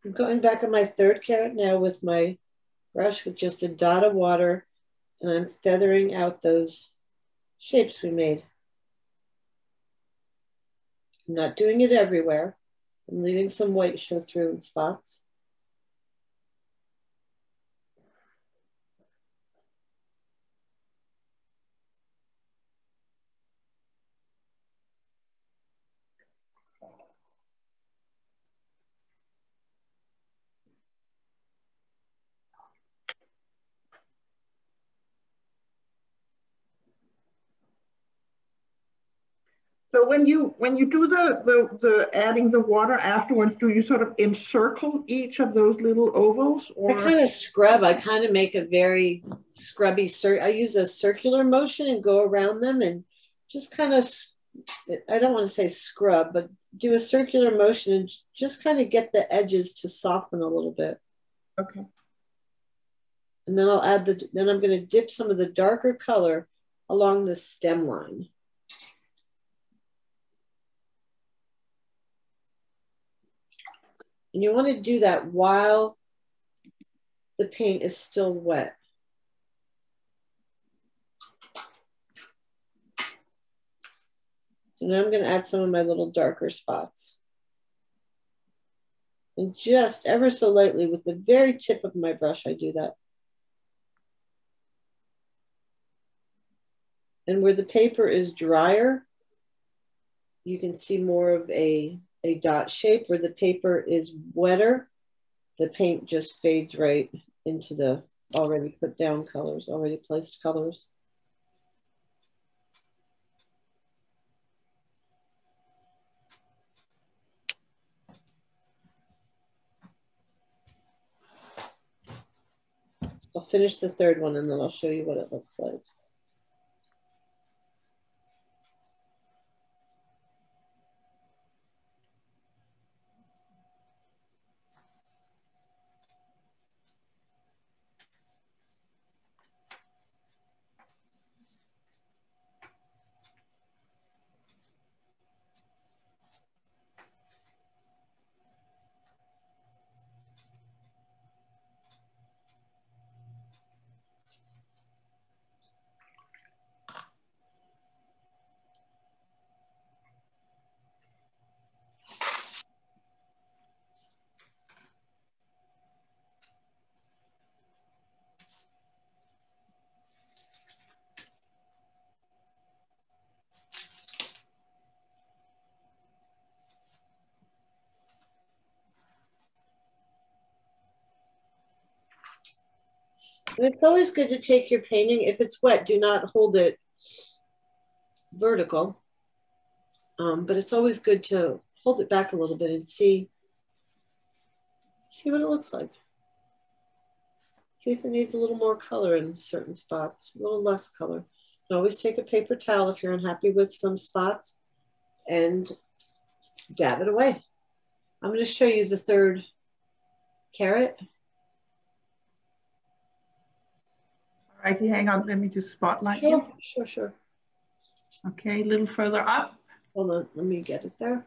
I'm going back on my third carrot now with my brush with just a dot of water, and I'm feathering out those shapes we made. I'm not doing it everywhere. I'm leaving some white show through in spots. So when you do the adding the water afterwards, do you sort of encircle each of those little ovals, or? I kind of scrub. I kind of make a very scrubby I use a circular motion and go around them and just kind of, I don't want to say scrub, but do a circular motion and just kind of get the edges to soften a little bit. Okay. And then I'll add then I'm going to dip some of the darker color along the stem line. And you want to do that while the paint is still wet. So now I'm going to add some of my little darker spots. And just ever so lightly with the very tip of my brush, I do that. And where the paper is drier, you can see more of a dot shape. Where the paper is wetter, the paint just fades right into the already put down colors, already placed colors. I'll finish the third one and then I'll show you what it looks like. And it's always good to take your painting. If it's wet, do not hold it vertical. But it's always good to hold it back a little bit and see what it looks like. See if it needs a little more color in certain spots, a little less color. You can always take a paper towel if you're unhappy with some spots and dab it away. I'm going to show you the third carrot. All righty, hang on, let me just spotlight Sure, you. sure, sure. Okay, a little further up. Hold on, let me get it there.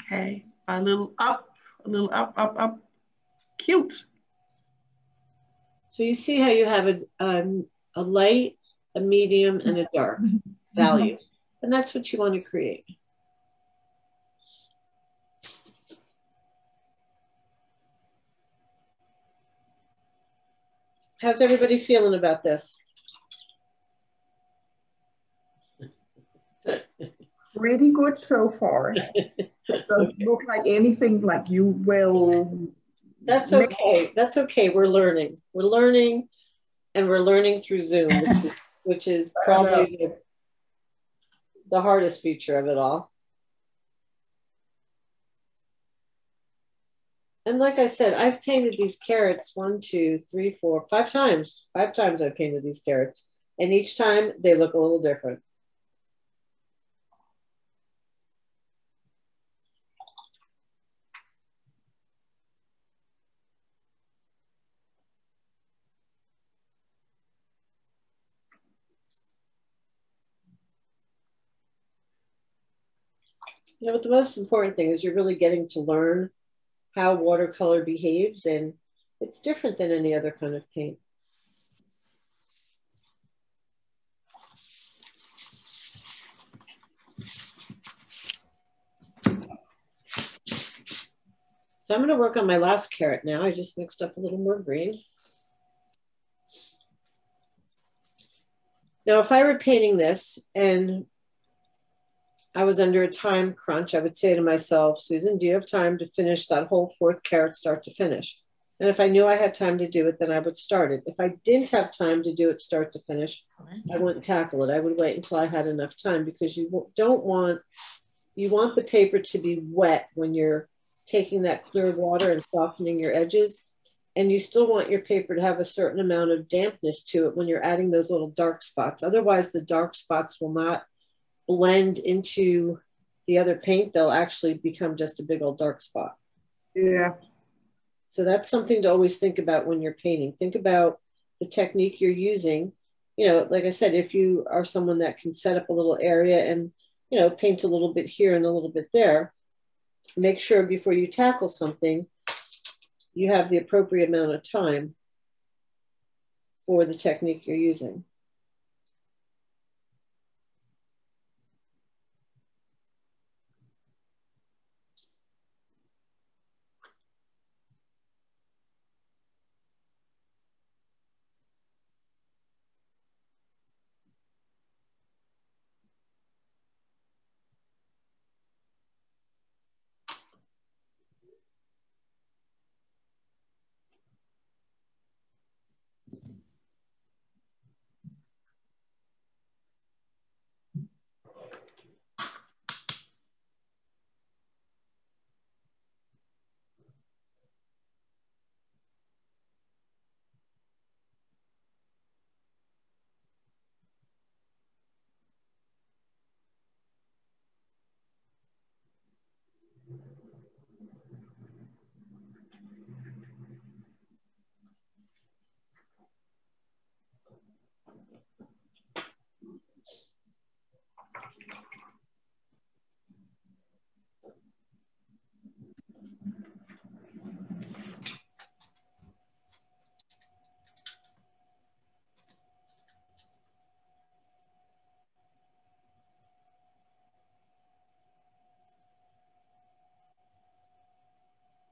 Okay, a little up, up. Cute. So you see how you have a light, a medium, and a dark value. And that's what you want to create. How's everybody feeling about this? Pretty good so far. It doesn't look like anything like you will That's okay. That's okay. We're learning. We're learning, and we're learning through Zoom, which is probably the hardest feature of it all. And like I said, I've painted these carrots 1, 2, 3, 4, 5 times. 5 times I've painted these carrots. And each time they look a little different. You know, but the most important thing is you're really getting to learn how watercolor behaves, and it's different than any other kind of paint. So I'm going to work on my last carrot now. I just mixed up a little more green. Now, if I were painting this and I was under a time crunch, I would say to myself, Susan, do you have time to finish that whole 4th carrot start to finish? And if I knew I had time to do it, then I would start it. If I didn't have time to do it start to finish, I wouldn't tackle it. I would wait until I had enough time, because you want the paper to be wet when you're taking that clear water and softening your edges. And you still want your paper to have a certain amount of dampness to it when you're adding those little dark spots. Otherwise, the dark spots will not blend into the other paint. They'll actually become just a big old dark spot. Yeah. So that's something to always think about when you're painting. Think about the technique you're using. You know, like I said, if you are someone that can set up a little area and, you know, paint a little bit here and a little bit there, make sure before you tackle something, you have the appropriate amount of time for the technique you're using.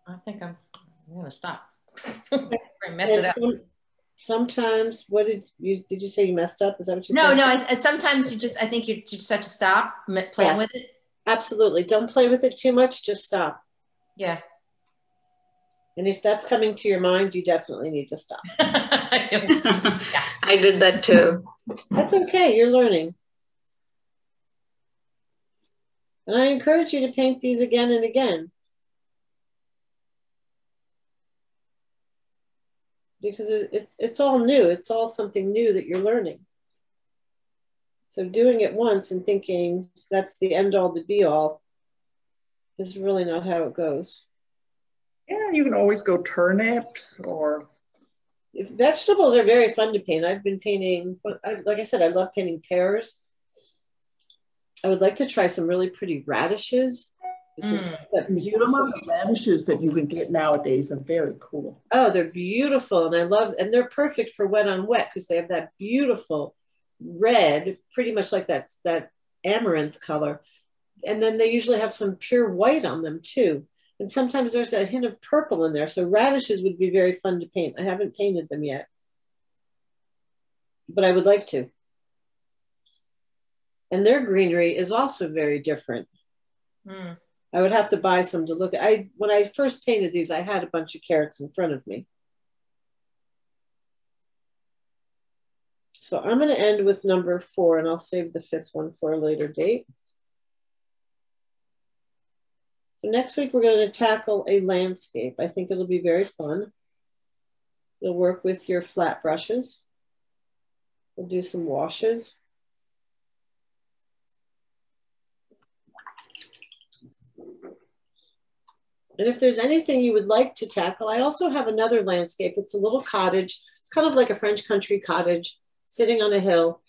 I think I'm gonna stop. I mess it up. Sometimes, what did you say you messed up? Is that what you No, said? no. Sometimes I think you just have to stop playing with it. Absolutely. Don't play with it too much. Just stop. Yeah. And if that's coming to your mind, you definitely need to stop. I did that too. That's okay. You're learning. And I encourage you to paint these again and again. Because it's all new. It's all something new that you're learning. So doing it once and thinking that's the end all to be all is really not how it goes. Yeah, you can always go turnips or... Vegetables are very fun to paint. I've been painting, like I said, I love painting pears. I would like to try some really pretty radishes. The amount of radishes that you can get nowadays are very cool. Oh, they're beautiful. And they're perfect for wet on wet because they have that beautiful red, pretty much like that amaranth color. And then they usually have some pure white on them too. And sometimes there's a hint of purple in there. So radishes would be very fun to paint. I haven't painted them yet, but I would like to. And their greenery is also very different. I would have to buy some to look at. When I first painted these, I had a bunch of carrots in front of me. So I'm going to end with number 4, and I'll save the 5th one for a later date. So next week, we're going to tackle a landscape. I think it'll be very fun. You'll work with your flat brushes. We'll do some washes. And if there's anything you would like to tackle, I also have another landscape. It's a little cottage. It's kind of like a French country cottage sitting on a hill.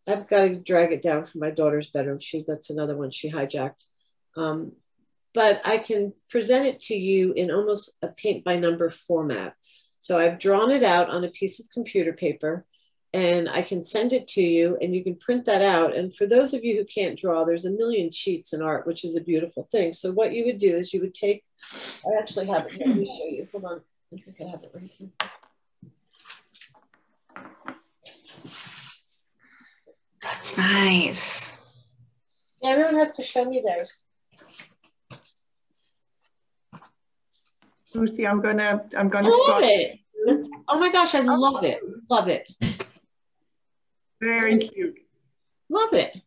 I've got to drag it down from my daughter's bedroom. That's another one she hijacked. But I can present it to you in almost a paint by number format. So I've drawn it out on a piece of computer paper, and I can send it to you, and you can print that out. And for those of you who can't draw, there's a million cheats in art, which is a beautiful thing. So what you would do is you would take, I actually have it here. Let me show you. Hold on. I think I have it right here. That's nice. Yeah, everyone has to show me theirs. Lucy, I'm gonna I love it. Oh my gosh, I love it. Love it. Very cute. Love it.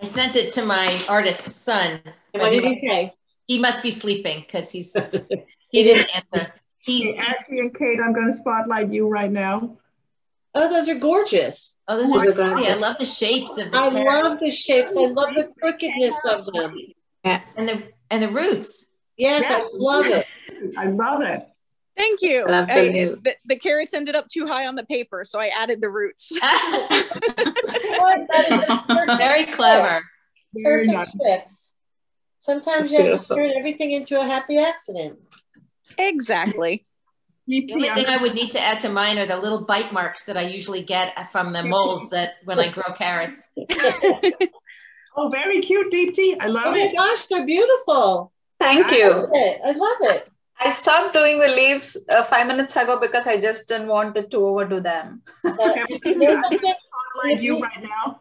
I sent it to my artist's son. What did he say? He must be sleeping because he didn't answer. Hey, Ashley and Kate, I'm going to spotlight you right now. Oh, those are gorgeous. Oh, those are pretty. I love the shapes of the I carrots. love the shapes. I love the crookedness of them. Yeah. And the roots. Yes, I love it. I love it. Thank you. Love The carrots ended up too high on the paper, so I added the roots. Very clever. Very nice. Perfect fix. Sometimes you have to turn everything into a happy accident. Exactly. The only thing I would need to add to mine are the little bite marks that I usually get from the moles that when I grow carrots. Oh, very cute, Deepti. I love it. Oh my gosh, they're beautiful. Thank you. I love it. I stopped doing the leaves 5 minutes ago because I just didn't want it to overdo them. Spotlight you right now.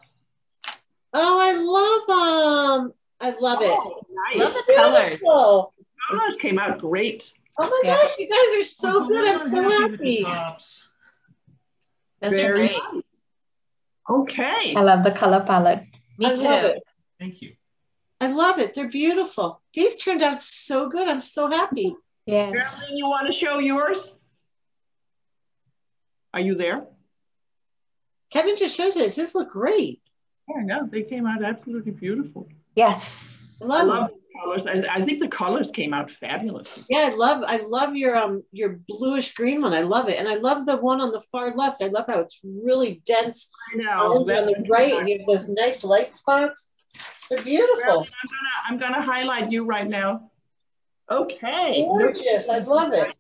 Oh, I love them. I love it. Nice. Love the colors. Beautiful. Colors came out great. Oh my gosh, you guys are so good. I'm so with the happy. tops. Those are Very great. nice. Okay. I love the color palette. Me I too. love it. Thank you. I love it. They're beautiful. These turned out so good. I'm so happy. Yes. Carolyn, you want to show yours? Are you there? Kevin just showed us. This look great. Yeah, no, they came out absolutely beautiful. Yes. I I love love them. the colors. I think the colors came out fabulous. Yeah, I love your bluish green one. I love it. And I love the one on the far left. I love how it's really dense. I know. On the right, and you have those nice light spots. They're beautiful. Carolyn, I'm gonna highlight you right now. Okay. Gorgeous. I love it.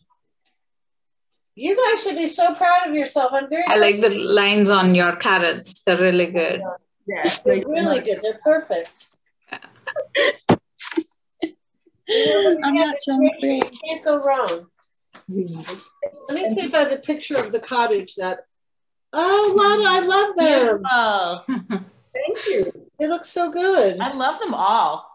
You guys should be so proud of yourself. I'm very I like the lines on your carrots. They're really good. Yes, They're really good. They're perfect. I'm not showing You can't go wrong. Let me see if I have a picture of the cottage that. Oh, Lana, I love them. Beautiful. Thank you. They look so good. I love them all.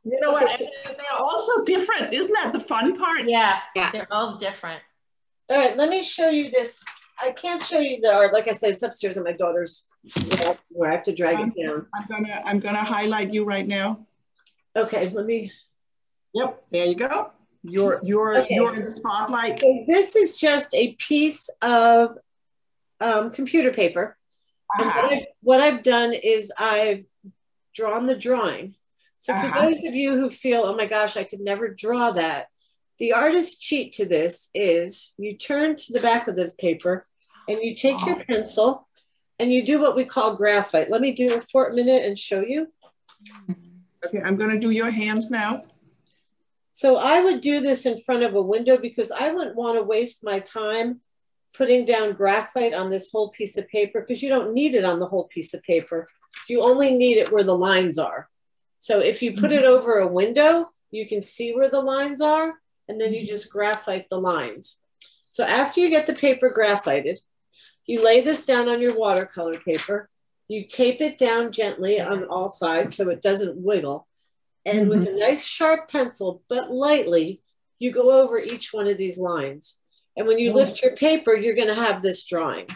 You know what? And they're also different. Isn't that the fun part? Yeah, Yeah. they're all different. All right, let me show you this. I can't show you the art. Like I said, it's upstairs at my daughter's where I have to drag it down. I'm gonna highlight you right now. Okay, let me. Yep, there you go. You're in the spotlight. So this is just a piece of computer paper. And what I've done is I've drawn the drawing. So for those of you who feel, oh my gosh, I could never draw that, the artist cheat to this is you turn to the back of this paper and you take your pencil and you do what we call graphite. Let me do it for a minute and show you. Okay, I'm gonna do your hands now. So I would do this in front of a window because I wouldn't want to waste my time putting down graphite on this whole piece of paper because you don't need it on the whole piece of paper. You only need it where the lines are. So if you put it over a window, you can see where the lines are, and then you just graphite the lines. So after you get the paper graphited, you lay this down on your watercolor paper. You tape it down gently on all sides so it doesn't wiggle. And with a nice sharp pencil, but lightly, you go over each one of these lines. And when you lift your paper, you're going to have this drawing.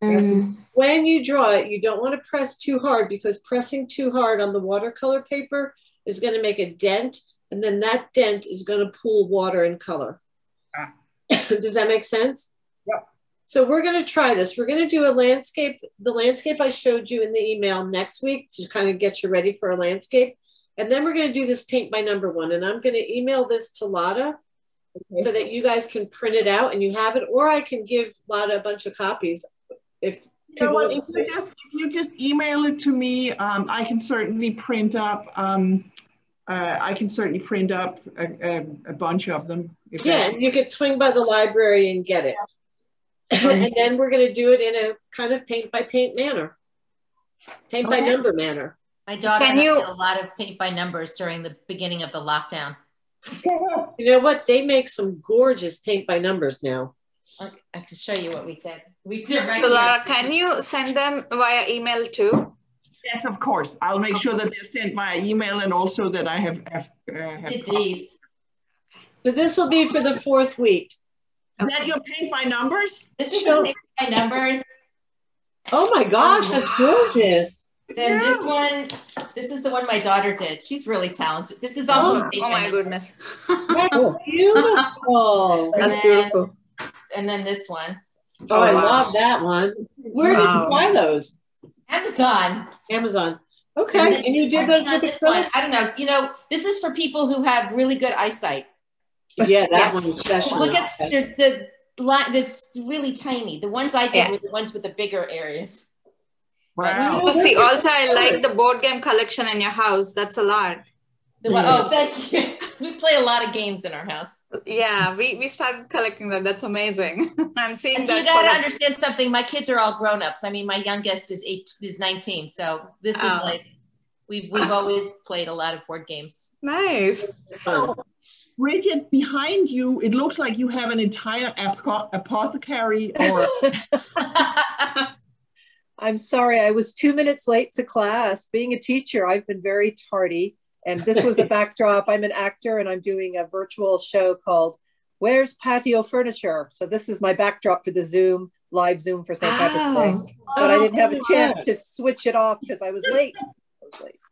When you draw it, you don't want to press too hard, because pressing too hard on the watercolor paper is going to make a dent. And then that dent is going to pool water and color. Does that make sense? Yep. So we're going to try this. We're going to do a landscape, the landscape I showed you in the email next week to kind of get you ready for a landscape. And then we're going to do this paint by number one. And I'm going to email this to Lotta so that you guys can print it out and you have it. Or I can give Lotta a bunch of copies. If you just email it to me, I can certainly print up. I can certainly print up a bunch of them. Yeah, and you could swing by the library and get it. And then we're going to do it in a kind of paint by paint manner, paint by number manner. My daughter had a lot of paint by numbers during the beginning of the lockdown. You know what? They make some gorgeous paint by numbers now. I can show you what we did. We did right so here. Laura, can you send them via email too? Yes, of course. I'll make sure that they're sent via email, and also that I have did these. So this will be for the 4th week. Is that your paint by numbers? This is the paint by numbers. Oh my gosh, that's gorgeous. Then this one, this is the one my daughter did. She's really talented. This is also a paint by my goodness. That's beautiful. That's beautiful. And then this one. Oh, I love that one. Where did you buy those? Amazon. Amazon. Okay. And you did this one. I don't know. You know, this is for people who have really good eyesight. Yeah, that one. Look at the line that's really tiny. The ones I did were the ones with the bigger areas. Wow. You see, also I like the board game collection in your house. That's a lot. Oh, thank you. We play a lot of games in our house. Yeah, we started collecting that. That's amazing. I'm seeing that. You gotta understand something. My kids are all grown-ups. I mean, my youngest is 19. So this is like, we've always played a lot of board games. Nice. Bridget, behind you, it looks like you have an entire apothecary or... I'm sorry, I was 2 minutes late to class. Being a teacher, I've been very tardy. And this was a backdrop. I'm an actor and I'm doing a virtual show called Where's Patio Furniture? So this is my backdrop for the live Zoom for St. Patrick's Day. But I didn't have a chance to switch it off because I was late.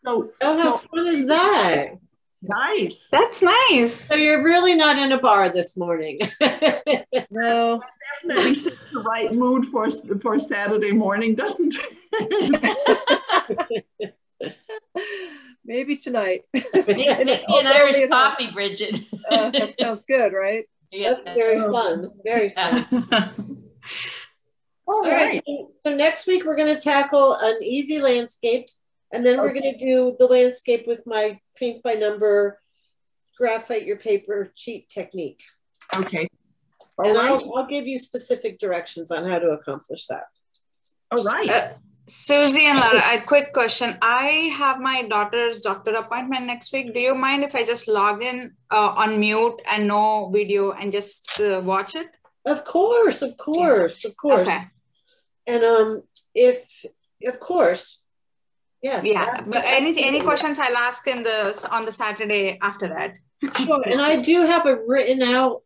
So how fun is that? Nice. That's nice. So you're really not in a bar this morning. No. Definitely sets the right mood for Saturday morning, doesn't it? Maybe tonight. Maybe an Irish coffee, Bridget. That sounds good, right? Yeah. That's very fun. Very fun. All right. So next week we're going to tackle an easy landscape, and then we're going to do the landscape with my paint by number, graphite your paper cheat technique. Okay. And I'll give you specific directions on how to accomplish that. All right. Susie and Laura, a quick question. I have my daughter's doctor appointment next week. Do you mind if I just log in on mute and no video and just watch it? Of course. Okay. And of course, yes. Yeah, but any questions I'll ask on the Saturday after that. Sure, and I do have a written out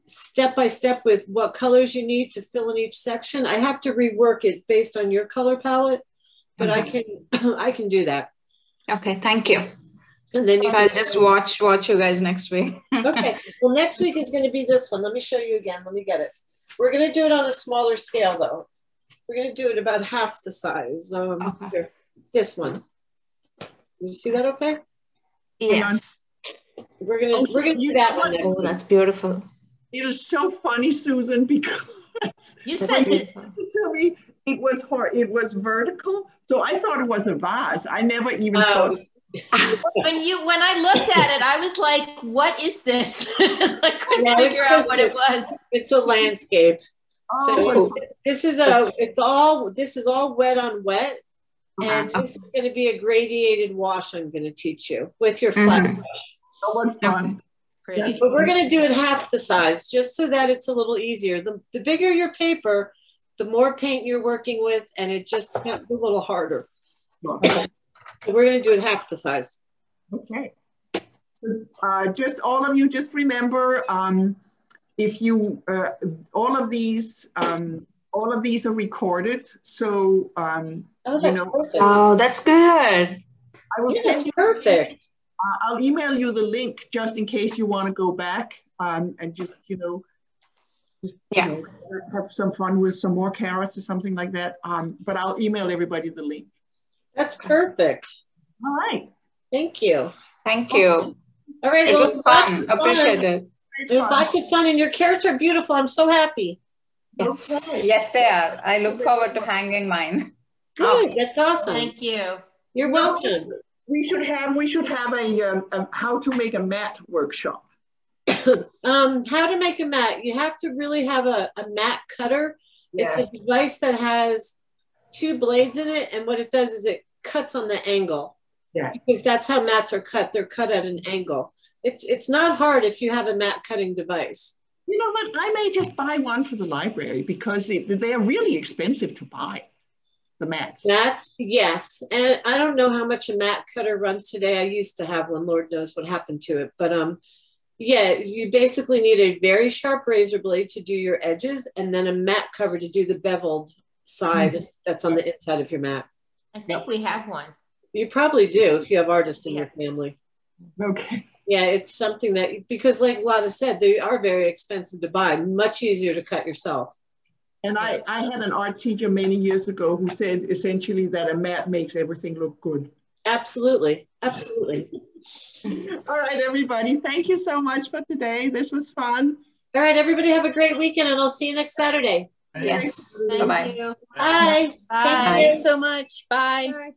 step by step with what colors you need to fill in each section. I have to rework it based on your color palette, but I can do that. Okay, thank you. And then I'll just watch you guys next week. Okay, well next week is going to be this one. Let me show you again. Let me get it. We're going to do it on a smaller scale though. We're going to do it about half the size. Here, this one. You see that okay? Yes. We're gonna do that one. Oh, that's beautiful. It is so funny, Susan, because you said it to me it was vertical, so I thought it was a vase. I never even thought. When I looked at it, I was like, "What is this?" I couldn't figure out what it was. It's a landscape. Oh. So this is all wet on wet, and this is going to be a gradiated wash. I'm going to teach you with your flat brush. Oh, what fun. Yes, but we're going to do it half the size just so that it's a little easier. The bigger your paper, the more paint you're working with, and it just gets a little harder. Okay. So we're going to do it half the size. Okay. So, just all of you, just remember, if you, all of these are recorded. So, Oh, that's good. I will send you perfect. I'll email you the link just in case you want to go back and just, have some fun with some more carrots or something like that. But I'll email everybody the link. That's perfect. All right. Thank you. Thank you. All right. It was fun. Appreciate it. It was lots of fun, and your carrots are beautiful. I'm so happy. Yes, okay. Yes, they are. I look forward to hanging mine. Good. That's awesome. Thank you. You're welcome. We should have a how to make a mat workshop. How to make a mat. You have to really have a mat cutter. Yeah. It's a device that has 2 blades in it, and what it does is it cuts on the angle. Yeah. Because that's how mats are cut. They're cut at an angle. It's not hard if you have a mat cutting device. You know what? I may just buy one for the library because they are really expensive to buy. The mats. Yes. And I don't know how much a mat cutter runs today. I used to have one. Lord knows what happened to it. But yeah, you basically need a very sharp razor blade to do your edges, and then a mat cover to do the beveled side that's on the inside of your mat. I think we have one. You probably do if you have artists in your family. Okay. Yeah, it's something that, because like Lotta said, they are very expensive to buy, much easier to cut yourself. And I had an art teacher many years ago who said essentially that a mat makes everything look good. Absolutely. Absolutely. All right, everybody. Thank you so much for today. This was fun. All right, everybody have a great weekend, and I'll see you next Saturday. Yes. Bye-bye. Bye. Bye. Thank you so much. Bye. Bye.